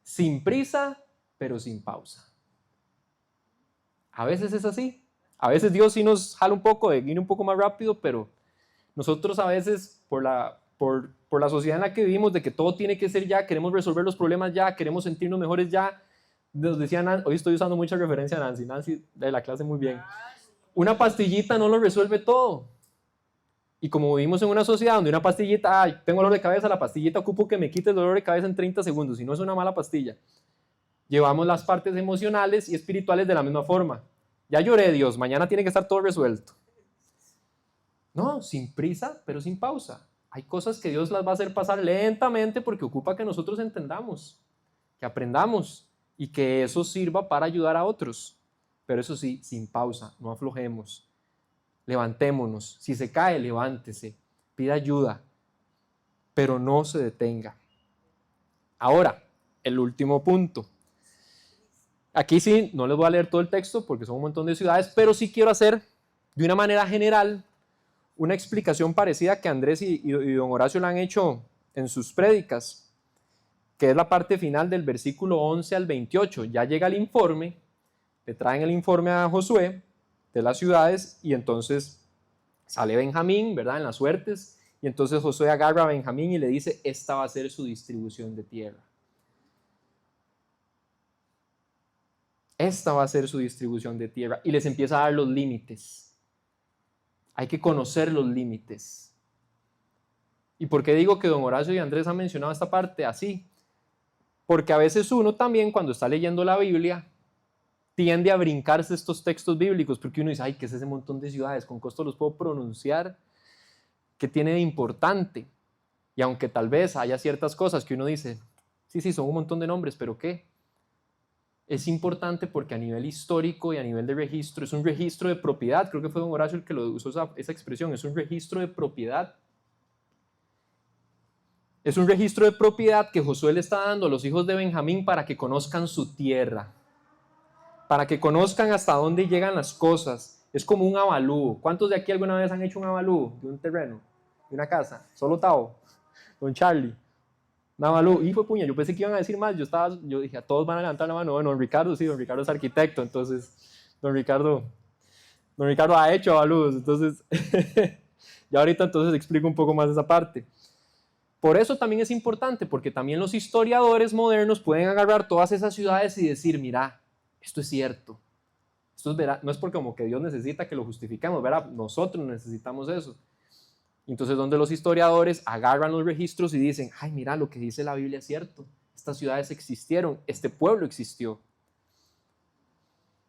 Sin prisa, pero sin pausa. A veces es así. A veces Dios sí nos jala un poco de ir un poco más rápido, pero nosotros a veces por la sociedad en la que vivimos, de que todo tiene que ser ya, queremos resolver los problemas ya, queremos sentirnos mejores ya. Nos decía Nancy, hoy estoy usando mucha referencia a Nancy de la clase muy bien. Una pastillita no lo resuelve todo. Y como vivimos en una sociedad donde una pastillita, ay, tengo dolor de cabeza, la pastillita ocupo que me quite el dolor de cabeza en 30 segundos, y no es una mala pastilla. Llevamos las partes emocionales y espirituales de la misma forma. Ya lloré, Dios, mañana tiene que estar todo resuelto. No, sin prisa, pero sin pausa. Hay cosas que Dios las va a hacer pasar lentamente porque ocupa que nosotros entendamos, que aprendamos y que eso sirva para ayudar a otros. Pero eso sí, sin pausa, no aflojemos. Levantémonos. Si se cae, levántese. Pida ayuda, pero no se detenga. Ahora, el último punto. Aquí sí, no les voy a leer todo el texto porque son un montón de ciudades, pero sí quiero hacer de una manera general una explicación parecida que Andrés y don Horacio la han hecho en sus prédicas, que es la parte final del versículo 11 al 28. Ya llega el informe, le traen el informe a Josué de las ciudades y entonces sale Benjamín, ¿verdad? En las suertes, y entonces Josué agarra a Benjamín y le dice, esta va a ser su distribución de tierra. Esta va a ser su distribución de tierra. Y les empieza a dar los límites. Hay que conocer los límites. ¿Y por qué digo que don Horacio y Andrés han mencionado esta parte así? Porque a veces uno también cuando está leyendo la Biblia tiende a brincarse estos textos bíblicos porque uno dice, ay, ¿qué es ese montón de ciudades? Con costo los puedo pronunciar. ¿Qué tiene de importante? Y aunque tal vez haya ciertas cosas que uno dice, sí, son un montón de nombres, ¿pero qué? Es importante porque a nivel histórico y a nivel de registro, es un registro de propiedad, creo que fue don Horacio el que lo usó esa expresión, es un registro de propiedad. Es un registro de propiedad que Josué le está dando a los hijos de Benjamín para que conozcan su tierra, para que conozcan hasta dónde llegan las cosas. Es como un avalúo. ¿Cuántos de aquí alguna vez han hecho un avalúo de un terreno, de una casa? Solo Tao, don Charlie. Un avalúo. Hijo de puña, yo pensé que iban a decir más. Yo dije, a todos van a levantar la mano. Bueno, don Ricardo, sí, don Ricardo es arquitecto, entonces don Ricardo ha hecho avalúos. Entonces, ya ahorita entonces explico un poco más esa parte. Por eso también es importante, porque también los historiadores modernos pueden agarrar todas esas ciudades y decir, mira, esto es cierto. Esto es no es porque como que Dios necesita que lo justifiquemos, ¿verdad? Nosotros necesitamos eso. Entonces, donde los historiadores agarran los registros y dicen, ay, mira, lo que dice la Biblia es cierto. Estas ciudades existieron, este pueblo existió.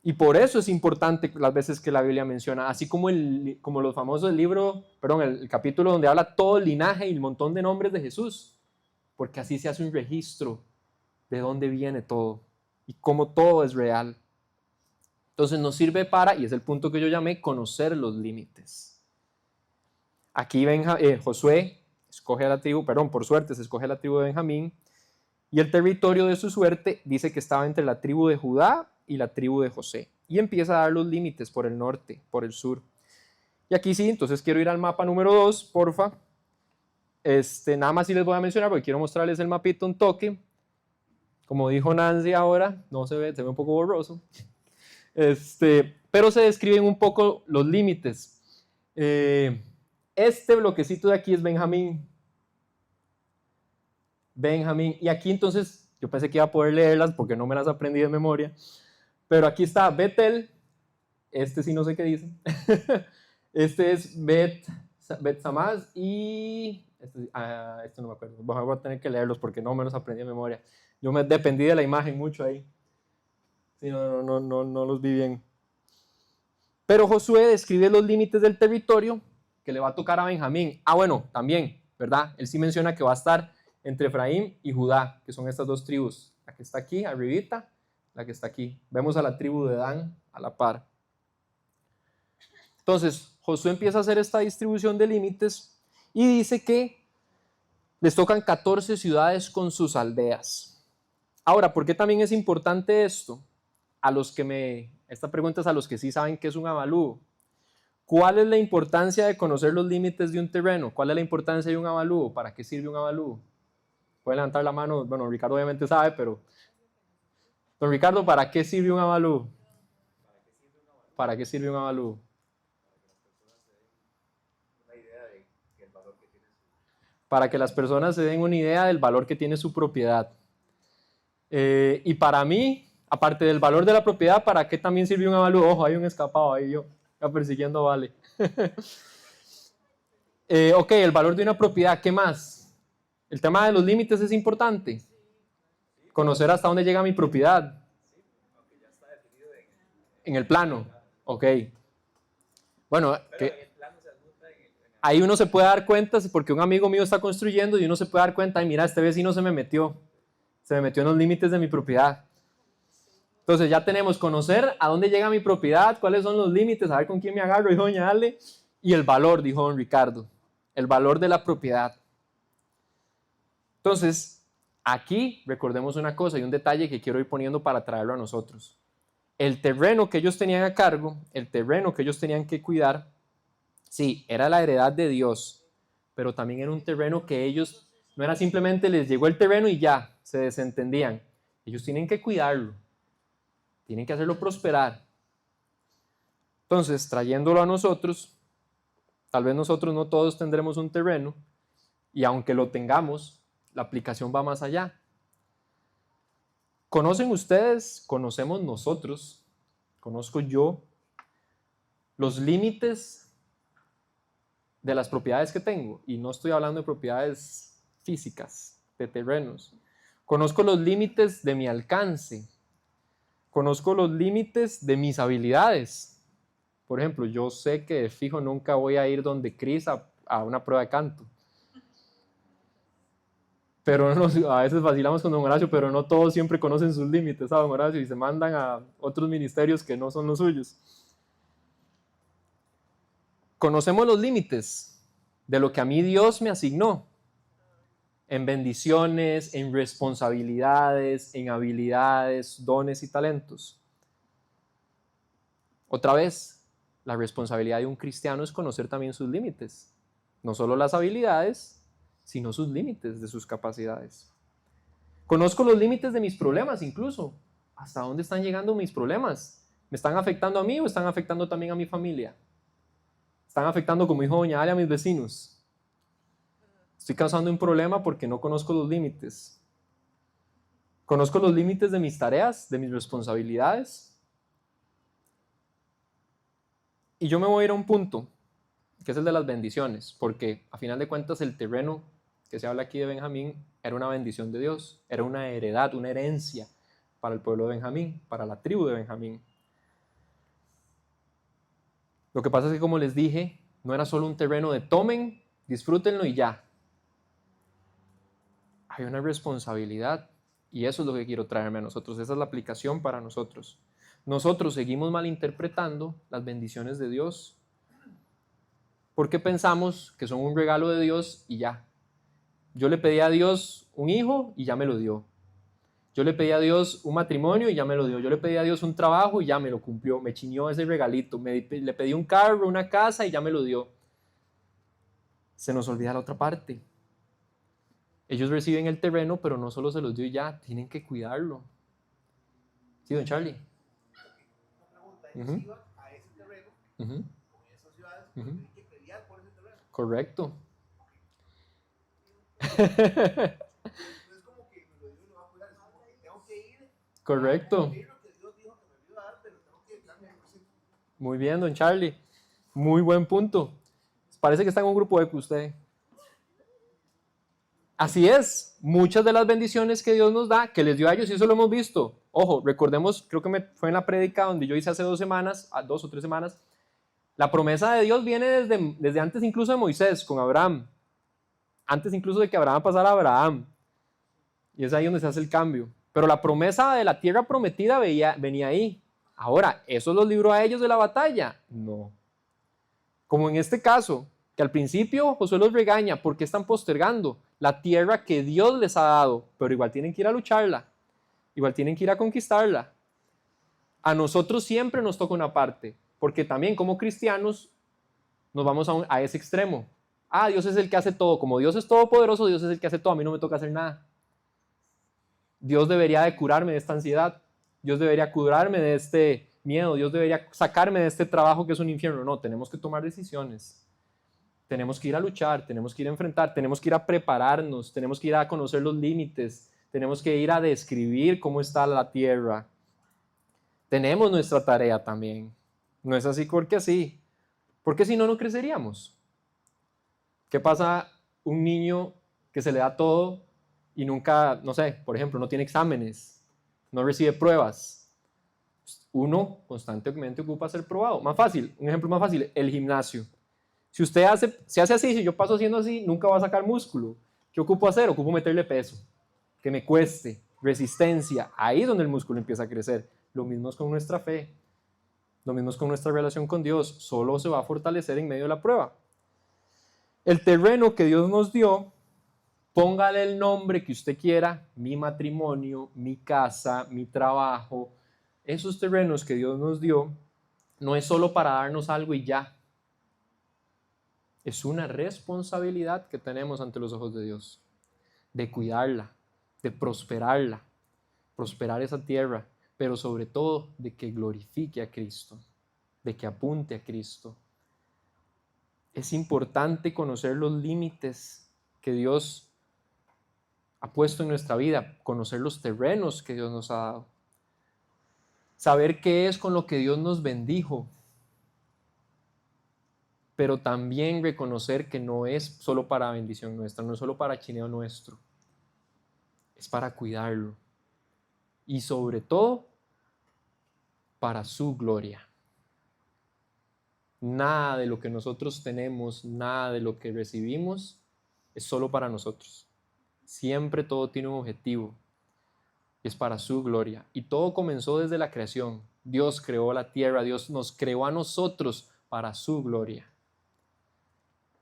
Y por eso es importante las veces que la Biblia menciona, así como los famosos el capítulo donde habla todo el linaje y el montón de nombres de Jesús, porque así se hace un registro de dónde viene todo y cómo todo es real. Entonces nos sirve para, y es el punto que yo llamé, conocer los límites. Aquí Josué escoge a la tribu, por suerte se escoge a la tribu de Benjamín, y el territorio de su suerte dice que estaba entre la tribu de Judá y la tribu de José. Y empieza a dar los límites por el norte, por el sur. Y aquí sí, entonces quiero ir al mapa número 2, porfa. Nada más sí les voy a mencionar porque quiero mostrarles el mapito un toque. Como dijo Nancy ahora, no se ve un poco borroso. Pero se describen un poco los límites. Este bloquecito de aquí es Benjamín. Y aquí entonces, yo pensé que iba a poder leerlas porque no me las aprendí de memoria. Pero aquí está Betel, sí no sé qué dice. Este es Bet Samaz y este no me acuerdo. Voy a tener que leerlos porque no me los aprendí de memoria. Yo me dependí de la imagen mucho ahí. Sí, no los vi bien. Pero Josué describe los límites del territorio que le va a tocar a Benjamín. Bueno, también, ¿verdad? Él sí menciona que va a estar entre Efraín y Judá, que son estas dos tribus. La que está aquí, arribita, la que está aquí. Vemos a la tribu de Dan a la par. Entonces, Josué empieza a hacer esta distribución de límites y dice que les tocan 14 ciudades con sus aldeas. Ahora, ¿por qué también es importante esto? Esta pregunta es a los que sí saben qué es un avalúo. ¿Cuál es la importancia de conocer los límites de un terreno? ¿Cuál es la importancia de un avalúo? ¿Para qué sirve un avalúo? Puede levantar la mano. Bueno, Ricardo obviamente sabe, pero... Don Ricardo, ¿para qué sirve un avalúo? ¿Para qué sirve un avalúo? Para que las personas se den una idea del valor que tiene su propiedad. Y para mí, aparte del valor de la propiedad, ¿para qué también sirve un avalúo? Ojo, hay un escapado ahí, yo persiguiendo vale. Ok, el valor de una propiedad, ¿qué más? El tema de los límites es importante. Conocer hasta dónde llega mi propiedad. En el plano, ok. Bueno, ahí uno se puede dar cuenta, porque un amigo mío está construyendo y uno se puede dar cuenta, mira, este vecino se me metió en los límites de mi propiedad. Entonces ya tenemos conocer a dónde llega mi propiedad, cuáles son los límites, a ver con quién me agarro, dijo doña Ale, y el valor, dijo don Ricardo, el valor de la propiedad. Entonces, aquí recordemos una cosa y un detalle que quiero ir poniendo para traerlo a nosotros. El terreno que ellos tenían a cargo, el terreno que ellos tenían que cuidar, sí, era la heredad de Dios, pero también era un terreno que ellos, no era simplemente les llegó el terreno y ya, se desentendían. Ellos tienen que cuidarlo, tienen que hacerlo prosperar. Entonces, trayéndolo a nosotros, tal vez nosotros no todos tendremos un terreno, y aunque lo tengamos, la aplicación va más allá. ¿Conocen ustedes, conocemos nosotros, conozco yo, los límites de las propiedades que tengo? Y no estoy hablando de propiedades físicas, de terrenos. Conozco los límites de mi alcance. Conozco los límites de mis habilidades. Por ejemplo, yo sé que de fijo nunca voy a ir donde Cris a una prueba de canto. Pero a veces vacilamos con don Horacio, pero no todos siempre conocen sus límites, ¿sabes, don Horacio? Y se mandan a otros ministerios que no son los suyos. Conocemos los límites de lo que a mí Dios me asignó. en bendiciones, en responsabilidades, en habilidades, dones y talentos. Otra vez, la responsabilidad de un cristiano es conocer también sus límites, no solo las habilidades, sino sus límites de sus capacidades. Conozco los límites de mis problemas incluso. ¿Hasta dónde están llegando mis problemas? ¿Me están afectando a mí o están afectando también a mi familia? ¿Están afectando, como dijo doña Ale, a mis vecinos? Estoy causando un problema porque no conozco los límites. ¿Conozco los límites de mis tareas, de mis responsabilidades? Y yo me voy a ir a un punto, que es el de las bendiciones, porque a final de cuentas el terreno que se habla aquí de Benjamín era una bendición de Dios, era una heredad, una herencia para el pueblo de Benjamín, para la tribu de Benjamín. Lo que pasa es que, como les dije, no era solo un terreno de tomen, disfrútenlo y ya. Hay una responsabilidad y eso es lo que quiero traerme a nosotros. Esa es la aplicación para nosotros. Nosotros seguimos malinterpretando las bendiciones de Dios porque pensamos que son un regalo de Dios y ya. Yo le pedí a Dios un hijo y ya me lo dio. Yo le pedí a Dios un matrimonio y ya me lo dio. Yo le pedí a Dios un trabajo y ya me lo cumplió. Me chiñó ese regalito. Le pedí un carro, una casa y ya me lo dio. Se nos olvida la otra parte. Ellos reciben el terreno, pero no solo se los dio y ya, tienen que cuidarlo. ¿Sí, don Charlie? Una pregunta, ellos iban a ese terreno, con esas ciudades, pero tienen que pelear por ese terreno. Correcto. No es como que me lo dio y lo va a cuidar, es como que tengo que ir. Correcto. Tengo que ir lo que Dios dijo que me iba a dar, pero tengo que darme un sitio. Muy bien, don Charlie. Muy buen punto. Parece que está en un grupo eco usted. Así es, muchas de las bendiciones que Dios nos da, que les dio a ellos, y eso lo hemos visto. Ojo, recordemos, creo que fue en la prédica donde yo hice hace 2 o 3 semanas, la promesa de Dios viene desde antes incluso de Moisés, con Abraham. Antes incluso de que Abraham pasara a Abraham. Y es ahí donde se hace el cambio. Pero la promesa de la tierra prometida venía ahí. Ahora, ¿eso los libró a ellos de la batalla? No. Como en este caso, que al principio Josué los regaña porque están postergando la tierra que Dios les ha dado, pero igual tienen que ir a lucharla, igual tienen que ir a conquistarla. A nosotros siempre nos toca una parte, porque también como cristianos nos vamos a ese extremo. Ah, Dios es el que hace todo, como Dios es todopoderoso, Dios es el que hace todo, a mí no me toca hacer nada. Dios debería de curarme de esta ansiedad, Dios debería curarme de este miedo, Dios debería sacarme de este trabajo que es un infierno. No, tenemos que tomar decisiones. Tenemos que ir a luchar, tenemos que ir a enfrentar, tenemos que ir a prepararnos, tenemos que ir a conocer los límites, tenemos que ir a describir cómo está la tierra. Tenemos nuestra tarea también. No es así porque así. Porque si no, no creceríamos. ¿Qué pasa un niño que se le da todo y nunca, no sé, por ejemplo, no tiene exámenes, no recibe pruebas? Uno constantemente ocupa ser probado. Más fácil, un ejemplo más fácil, el gimnasio. Si usted se hace así, si yo paso haciendo así, nunca va a sacar músculo. ¿Qué ocupo hacer? Ocupo meterle peso, que me cueste, resistencia. Ahí es donde el músculo empieza a crecer. Lo mismo es con nuestra fe, lo mismo es con nuestra relación con Dios. Solo se va a fortalecer en medio de la prueba. El terreno que Dios nos dio, póngale el nombre que usted quiera, mi matrimonio, mi casa, mi trabajo. Esos terrenos que Dios nos dio no es solo para darnos algo y ya. Es una responsabilidad que tenemos ante los ojos de Dios, de cuidarla, de prosperarla, prosperar esa tierra, pero sobre todo de que glorifique a Cristo, de que apunte a Cristo. Es importante conocer los límites que Dios ha puesto en nuestra vida, conocer los terrenos que Dios nos ha dado, saber qué es con lo que Dios nos bendijo, pero también reconocer que no es solo para bendición nuestra, no es solo para chineo nuestro, es para cuidarlo y sobre todo para su gloria. Nada de lo que nosotros tenemos, nada de lo que recibimos es solo para nosotros. Siempre todo tiene un objetivo, es para su gloria. Y todo comenzó desde la creación. Dios creó la tierra, Dios nos creó a nosotros para su gloria.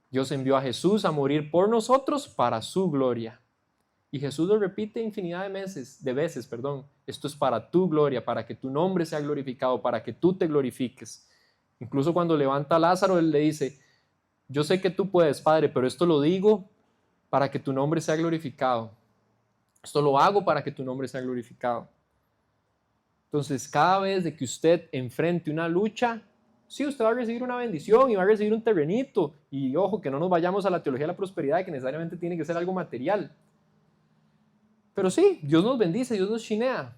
Dios envió a Jesús a morir por nosotros para su gloria. Y Jesús lo repite infinidad de veces, esto es para tu gloria, para que tu nombre sea glorificado, para que tú te glorifiques. Incluso cuando levanta a Lázaro, él le dice, yo sé que tú puedes, Padre, pero esto lo digo para que tu nombre sea glorificado. Esto lo hago para que tu nombre sea glorificado. Entonces, cada vez de que usted enfrente una lucha, sí, usted va a recibir una bendición y va a recibir un terrenito. Y ojo, que no nos vayamos a la teología de la prosperidad, que necesariamente tiene que ser algo material. Pero sí, Dios nos bendice, Dios nos chinea,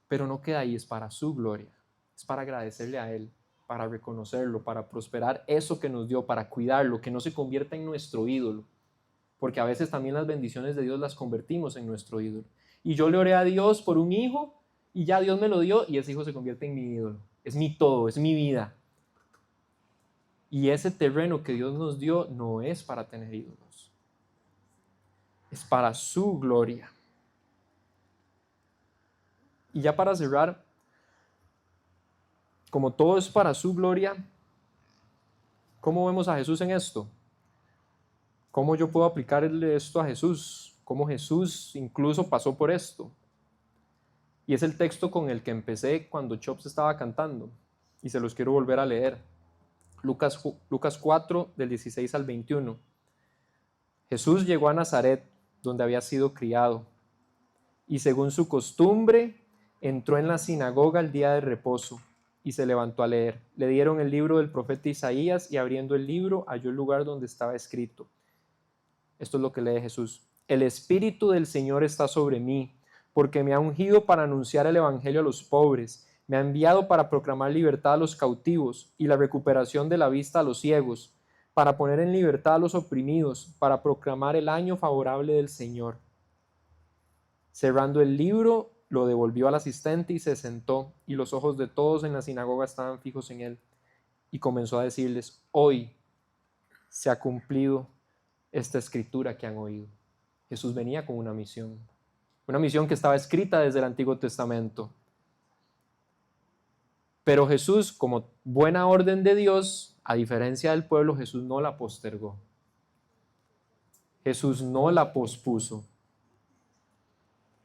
pero no queda ahí, es para su gloria, es para agradecerle a Él, para reconocerlo, para prosperar eso que nos dio, para cuidarlo, que no se convierta en nuestro ídolo, porque a veces también las bendiciones de Dios las convertimos en nuestro ídolo. Y yo le oré a Dios por un hijo y ya Dios me lo dio y ese hijo se convierte en mi ídolo, es mi todo, es mi vida. Y ese terreno que Dios nos dio no es para tener ídolos, es para su gloria. Y ya para cerrar, como todo es para su gloria, ¿cómo vemos a Jesús en esto? ¿Cómo yo puedo aplicarle esto a Jesús? ¿Cómo Jesús incluso pasó por esto? Y es el texto con el que empecé cuando Chops estaba cantando, y se los quiero volver a leer. Lucas 4, del 16 al 21. Jesús llegó a Nazaret, donde había sido criado, y según su costumbre, entró en la sinagoga el día de reposo y se levantó a leer. Le dieron el libro del profeta Isaías y abriendo el libro halló el lugar donde estaba escrito. Esto es lo que lee Jesús. El Espíritu del Señor está sobre mí, porque me ha ungido para anunciar el Evangelio a los pobres. Me ha enviado para proclamar libertad a los cautivos y la recuperación de la vista a los ciegos, para poner en libertad a los oprimidos, para proclamar el año favorable del Señor. Cerrando el libro, lo devolvió al asistente y se sentó, y los ojos de todos en la sinagoga estaban fijos en él. Y comenzó a decirles, hoy se ha cumplido esta escritura que han oído. Jesús venía con una misión que estaba escrita desde el Antiguo Testamento. Pero Jesús, como buena orden de Dios, a diferencia del pueblo, Jesús no la postergó. Jesús no la pospuso.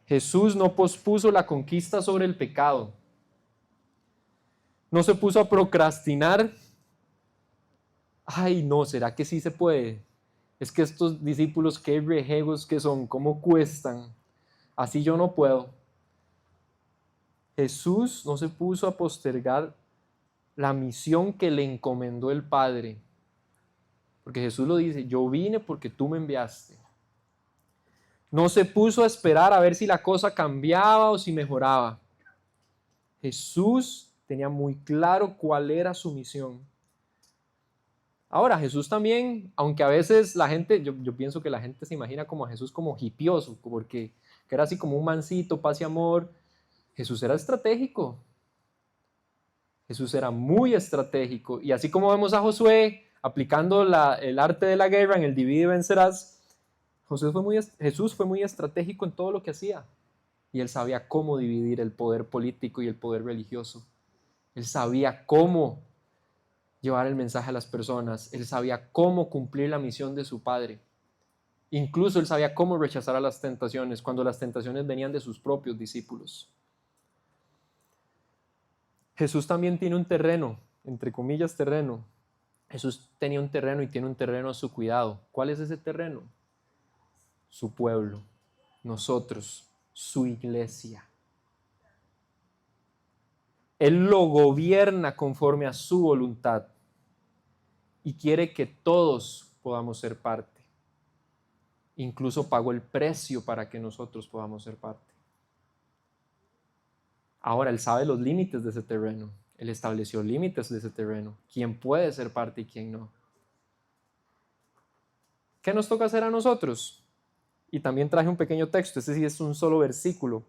Jesús no pospuso la conquista sobre el pecado. No se puso a procrastinar. Ay, no, ¿será que sí se puede? Es que estos discípulos, qué rejegos que son, cómo cuestan. Así yo no puedo. Jesús no se puso a postergar la misión que le encomendó el Padre. Porque Jesús lo dice, yo vine porque tú me enviaste. No se puso a esperar a ver si la cosa cambiaba o si mejoraba. Jesús tenía muy claro cuál era su misión. Ahora, Jesús también, aunque a veces la gente, yo pienso que la gente se imagina como a Jesús como hipioso, porque que era así como un mansito, paz y amor. Jesús era estratégico. Jesús era muy estratégico. Y así como vemos a Josué aplicando el arte de la guerra en el divide y vencerás, Jesús fue muy estratégico en todo lo que hacía. Y él sabía cómo dividir el poder político y el poder religioso. Él sabía cómo llevar el mensaje a las personas. Él sabía cómo cumplir la misión de su Padre. Incluso él sabía cómo rechazar a las tentaciones cuando las tentaciones venían de sus propios discípulos. Jesús también tiene un terreno, entre comillas terreno. Jesús tenía un terreno y tiene un terreno a su cuidado. ¿Cuál es ese terreno? Su pueblo, nosotros, su iglesia. Él lo gobierna conforme a su voluntad y quiere que todos podamos ser parte. Incluso pagó el precio para que nosotros podamos ser parte. Ahora, Él sabe los límites de ese terreno. Él estableció límites de ese terreno. ¿Quién puede ser parte y quién no? ¿Qué nos toca hacer a nosotros? Y también traje un pequeño texto. Este sí es un solo versículo.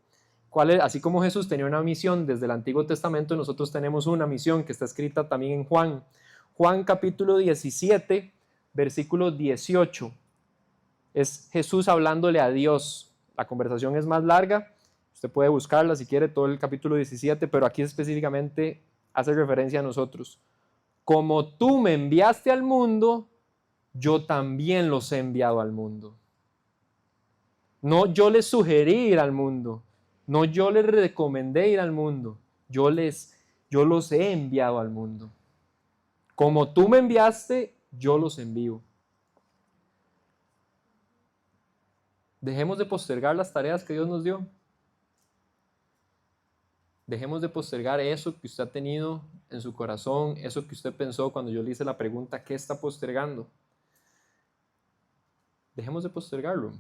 Así como Jesús tenía una misión desde el Antiguo Testamento, nosotros tenemos una misión que está escrita también en Juan. Juan capítulo 17, versículo 18. Es Jesús hablándole a Dios. La conversación es más larga. Usted puede buscarla si quiere, todo el capítulo 17, pero aquí específicamente hace referencia a nosotros. Como tú me enviaste al mundo, yo también los he enviado al mundo. No yo les sugerí ir al mundo, no yo les recomendé ir al mundo, yo los he enviado al mundo. Como tú me enviaste, yo los envío. Dejemos de postergar las tareas que Dios nos dio. Dejemos de postergar eso que usted ha tenido en su corazón, eso que usted pensó cuando yo le hice la pregunta, ¿qué está postergando? Dejemos de postergarlo.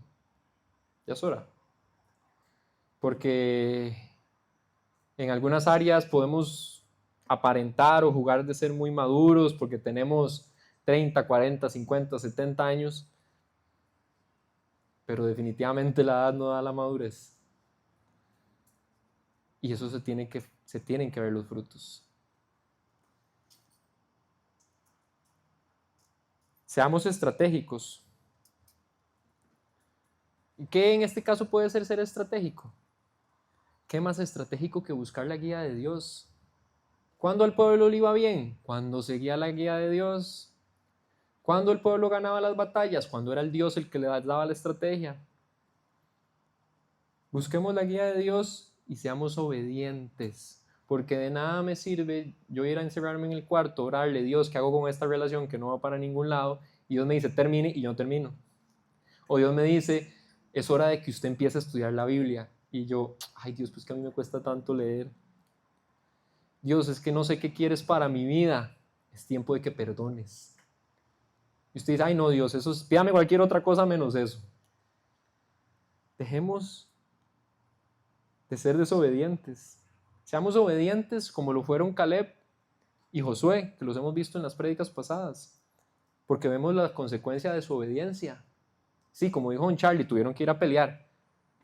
Ya es hora. Porque en algunas áreas podemos aparentar o jugar de ser muy maduros porque tenemos 30, 40, 50, 70 años, pero definitivamente la edad no da la madurez. Y eso se tienen que ver los frutos. Seamos estratégicos. ¿Qué en este caso puede ser estratégico? ¿Qué más estratégico que buscar la guía de Dios? ¿Cuándo al pueblo le iba bien? Cuando seguía la guía de Dios. ¿Cuándo el pueblo ganaba las batallas? Cuando era el Dios el que le daba la estrategia. Busquemos la guía de Dios y seamos obedientes, porque de nada me sirve yo ir a encerrarme en el cuarto, orarle, Dios, ¿qué hago con esta relación que no va para ningún lado? Y Dios me dice, termine, y yo no termino. O Dios me dice, es hora de que usted empiece a estudiar la Biblia. Y yo, ay Dios, pues que a mí me cuesta tanto leer. Dios, es que no sé qué quieres para mi vida. Es tiempo de que perdones. Y usted dice, ay no Dios, pídame cualquier otra cosa menos eso. Dejemos de ser desobedientes. Seamos obedientes como lo fueron Caleb y Josué, que los hemos visto en las prédicas pasadas, porque vemos la consecuencia de su obediencia. Sí, como dijo don Charlie, tuvieron que ir a pelear,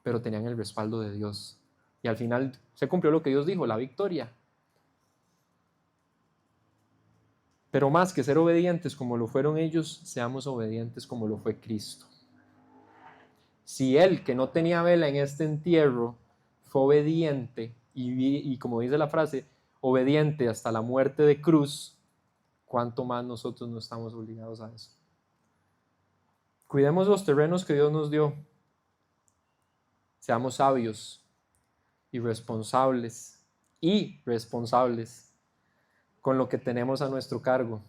pero tenían el respaldo de Dios. Y al final se cumplió lo que Dios dijo, la victoria. Pero más que ser obedientes como lo fueron ellos, seamos obedientes como lo fue Cristo. Si Él, que no tenía vela en este entierro, fue obediente y como dice la frase, obediente hasta la muerte de cruz, ¿cuánto más nosotros no estamos obligados a eso? Cuidemos los terrenos que Dios nos dio. Seamos sabios y responsables con lo que tenemos a nuestro cargo.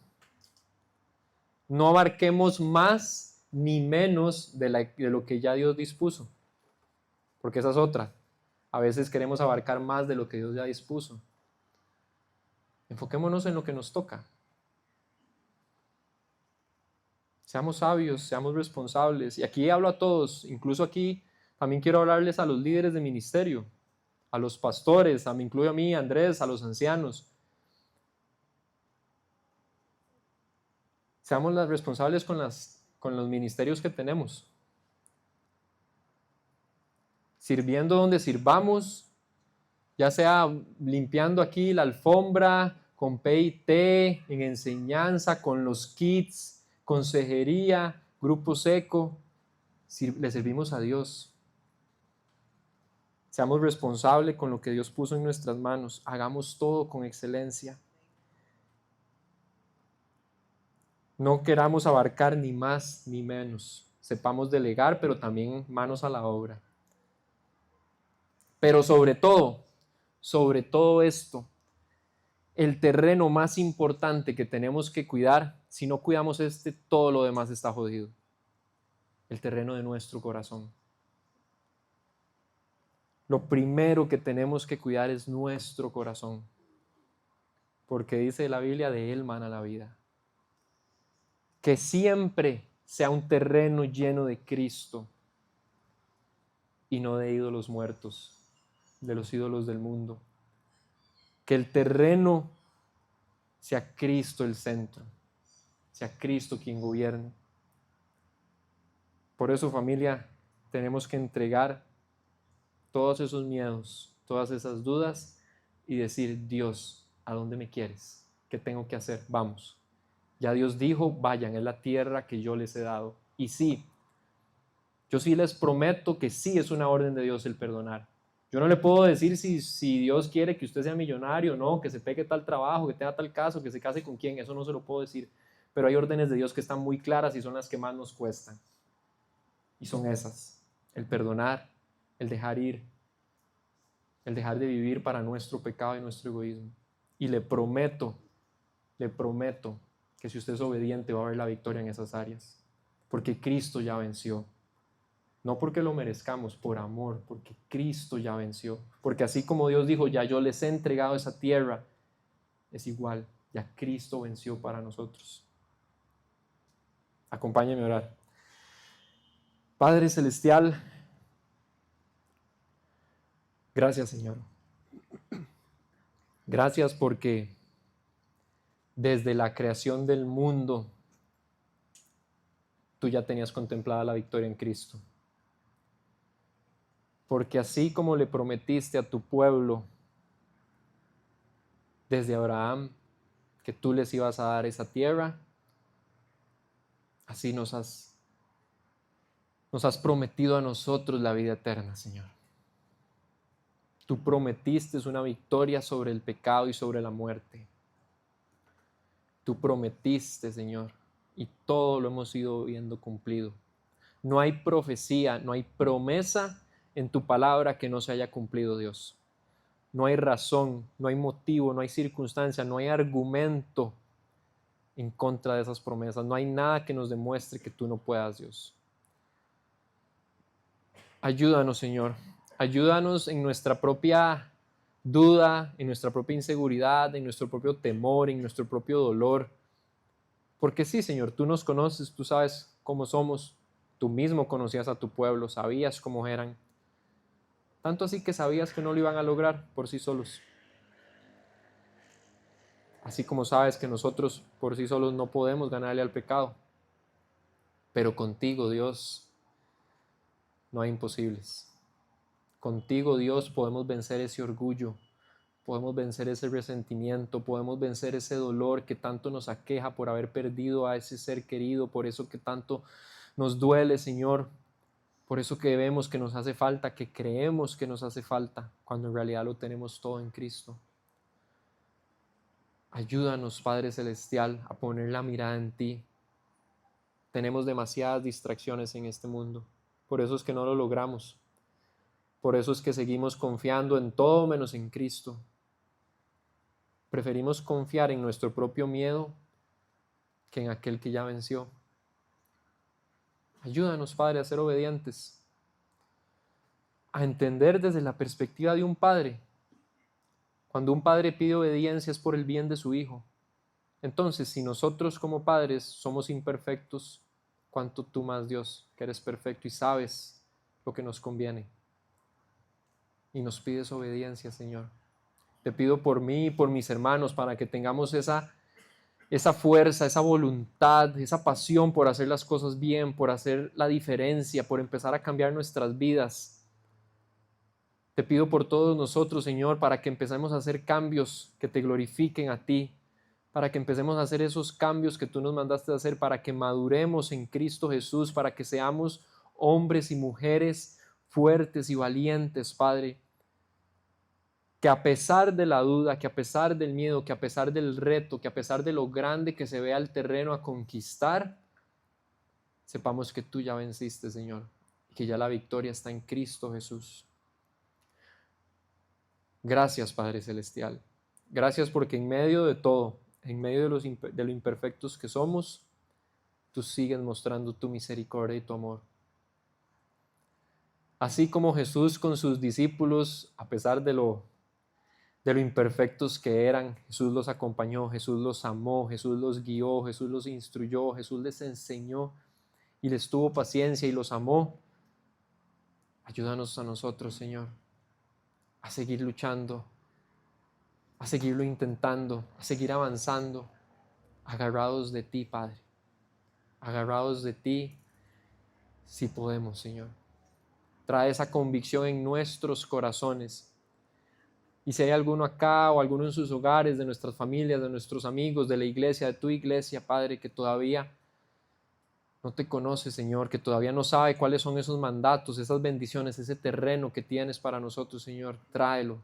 No abarquemos más ni menos de lo que ya Dios dispuso, porque esa es otra. A veces queremos abarcar más de lo que Dios ya dispuso. Enfoquémonos en lo que nos toca. Seamos sabios, seamos responsables. Y aquí hablo a todos, incluso aquí también quiero hablarles a los líderes de ministerio, a los pastores, me incluyo a mí, Andrés, a los ancianos. Seamos las responsables con los ministerios que tenemos. Sirviendo donde sirvamos, ya sea limpiando aquí la alfombra, con PIT, en enseñanza, con los kits, consejería, grupo seco, le servimos a Dios. Seamos responsables con lo que Dios puso en nuestras manos, hagamos todo con excelencia. No queramos abarcar ni más ni menos, sepamos delegar, pero también manos a la obra. Pero sobre todo esto, el terreno más importante que tenemos que cuidar, si no cuidamos todo lo demás está jodido. El terreno de nuestro corazón. Lo primero que tenemos que cuidar es nuestro corazón, porque dice la Biblia, de él mana la vida. Que siempre sea un terreno lleno de Cristo y no de ídolos muertos, de los ídolos del mundo. Que el terreno sea Cristo el centro, sea Cristo quien gobierne. Por eso, familia, tenemos que entregar todos esos miedos, todas esas dudas y decir, Dios, ¿a dónde me quieres? ¿Qué tengo que hacer? Vamos. Ya Dios dijo, vayan, es la tierra que yo les he dado. Y sí, yo sí les prometo que sí es una orden de Dios el perdonar. Yo no le puedo decir si Dios quiere que usted sea millonario, no, que se pegue tal trabajo, que tenga tal caso, que se case con quién, eso no se lo puedo decir. Pero hay órdenes de Dios que están muy claras y son las que más nos cuestan. Y son esas. el perdonar, el dejar ir, el dejar de vivir para nuestro pecado y nuestro egoísmo. Y le prometo que si usted es obediente va a haber la victoria en esas áreas, porque Cristo ya venció. No porque lo merezcamos, por amor, porque Cristo ya venció. Porque así como Dios dijo, ya yo les he entregado esa tierra, es igual, ya Cristo venció para nosotros. Acompáñenme a orar. Padre Celestial, gracias Señor. Gracias porque desde la creación del mundo, tú ya tenías contemplada la victoria en Cristo. Porque así como le prometiste a tu pueblo desde Abraham que tú les ibas a dar esa tierra, así nos has prometido a nosotros la vida eterna, Señor. Tú prometiste una victoria sobre el pecado y sobre la muerte. Tú prometiste, Señor, y todo lo hemos ido viendo cumplido. No hay profecía, no hay promesa en tu palabra que no se haya cumplido, Dios. No hay razón, no hay motivo, no hay circunstancia, no hay argumento en contra de esas promesas. No hay nada que nos demuestre que tú no puedas, Dios. Ayúdanos, Señor. Ayúdanos en nuestra propia duda, en nuestra propia inseguridad, en nuestro propio temor, en nuestro propio dolor. Porque sí, Señor, tú nos conoces, tú sabes cómo somos. Tú mismo conocías a tu pueblo, sabías cómo eran. Tanto así que sabías que no lo iban a lograr por sí solos. Así como sabes que nosotros por sí solos no podemos ganarle al pecado. Pero contigo, Dios, no hay imposibles. Contigo, Dios, podemos vencer ese orgullo, podemos vencer ese resentimiento, podemos vencer ese dolor que tanto nos aqueja por haber perdido a ese ser querido, por eso que tanto nos duele, Señor, por eso que vemos que nos hace falta, que creemos que nos hace falta, cuando en realidad lo tenemos todo en Cristo. Ayúdanos, Padre Celestial, a poner la mirada en ti. Tenemos demasiadas distracciones en este mundo, por eso es que no lo logramos. Por eso es que seguimos confiando en todo menos en Cristo. Preferimos confiar en nuestro propio miedo que en aquel que ya venció. Ayúdanos, Padre, a ser obedientes, a entender desde la perspectiva de un padre. Cuando un padre pide obediencia es por el bien de su hijo. Entonces, si nosotros como padres somos imperfectos, ¿cuánto tú más, Dios, que eres perfecto y sabes lo que nos conviene? Y nos pides obediencia, Señor. Te pido por mí y por mis hermanos para que tengamos esa fuerza, esa voluntad, esa pasión por hacer las cosas bien, por hacer la diferencia, por empezar a cambiar nuestras vidas. Te pido por todos nosotros, Señor, para que empecemos a hacer cambios que te glorifiquen a ti, para que empecemos a hacer esos cambios que tú nos mandaste a hacer, para que maduremos en Cristo Jesús, para que seamos hombres y mujeres fuertes y valientes, Padre, que a pesar de la duda, que a pesar del miedo, que a pesar del reto, que a pesar de lo grande que se vea el terreno a conquistar, sepamos que tú ya venciste, Señor, que ya la victoria está en Cristo Jesús. Gracias, Padre Celestial. Gracias porque en medio de todo, en medio de lo imperfectos que somos, tú sigues mostrando tu misericordia y tu amor. Así como Jesús con sus discípulos, a pesar de lo imperfectos que eran, Jesús los acompañó, Jesús los amó, Jesús los guió, Jesús los instruyó, Jesús les enseñó y les tuvo paciencia y los amó. Ayúdanos a nosotros, Señor, a seguir luchando, a seguirlo intentando, a seguir avanzando, agarrados de ti, Padre, agarrados de ti, si podemos, Señor. Trae esa convicción en nuestros corazones. Y si hay alguno acá o alguno en sus hogares, de nuestras familias, de nuestros amigos, de la iglesia, de tu iglesia, Padre, que todavía no te conoce, Señor, que todavía no sabe cuáles son esos mandatos, esas bendiciones, ese terreno que tienes para nosotros, Señor, tráelo.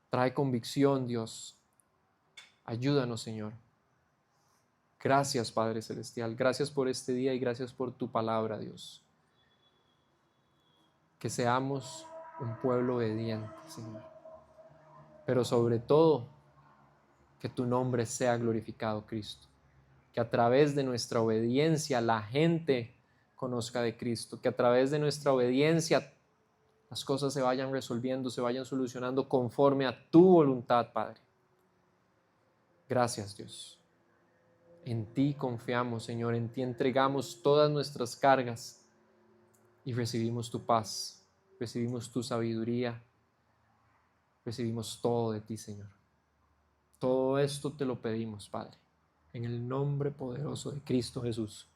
Trae convicción, Dios. Ayúdanos, Señor. Gracias, Padre Celestial. Gracias por este día y gracias por tu palabra, Dios. que seamos un pueblo obediente, Señor. Pero sobre todo, que tu nombre sea glorificado, Cristo. Que a través de nuestra obediencia la gente conozca de Cristo. Que a través de nuestra obediencia las cosas se vayan resolviendo, se vayan solucionando conforme a tu voluntad, Padre. Gracias, Dios. En ti confiamos, Señor. En ti entregamos todas nuestras cargas y recibimos tu paz, recibimos tu sabiduría, recibimos todo de ti, Señor. Todo esto te lo pedimos, Padre, en el nombre poderoso de Cristo Jesús.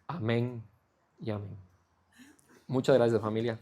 Amén y amén. Muchas gracias, familia.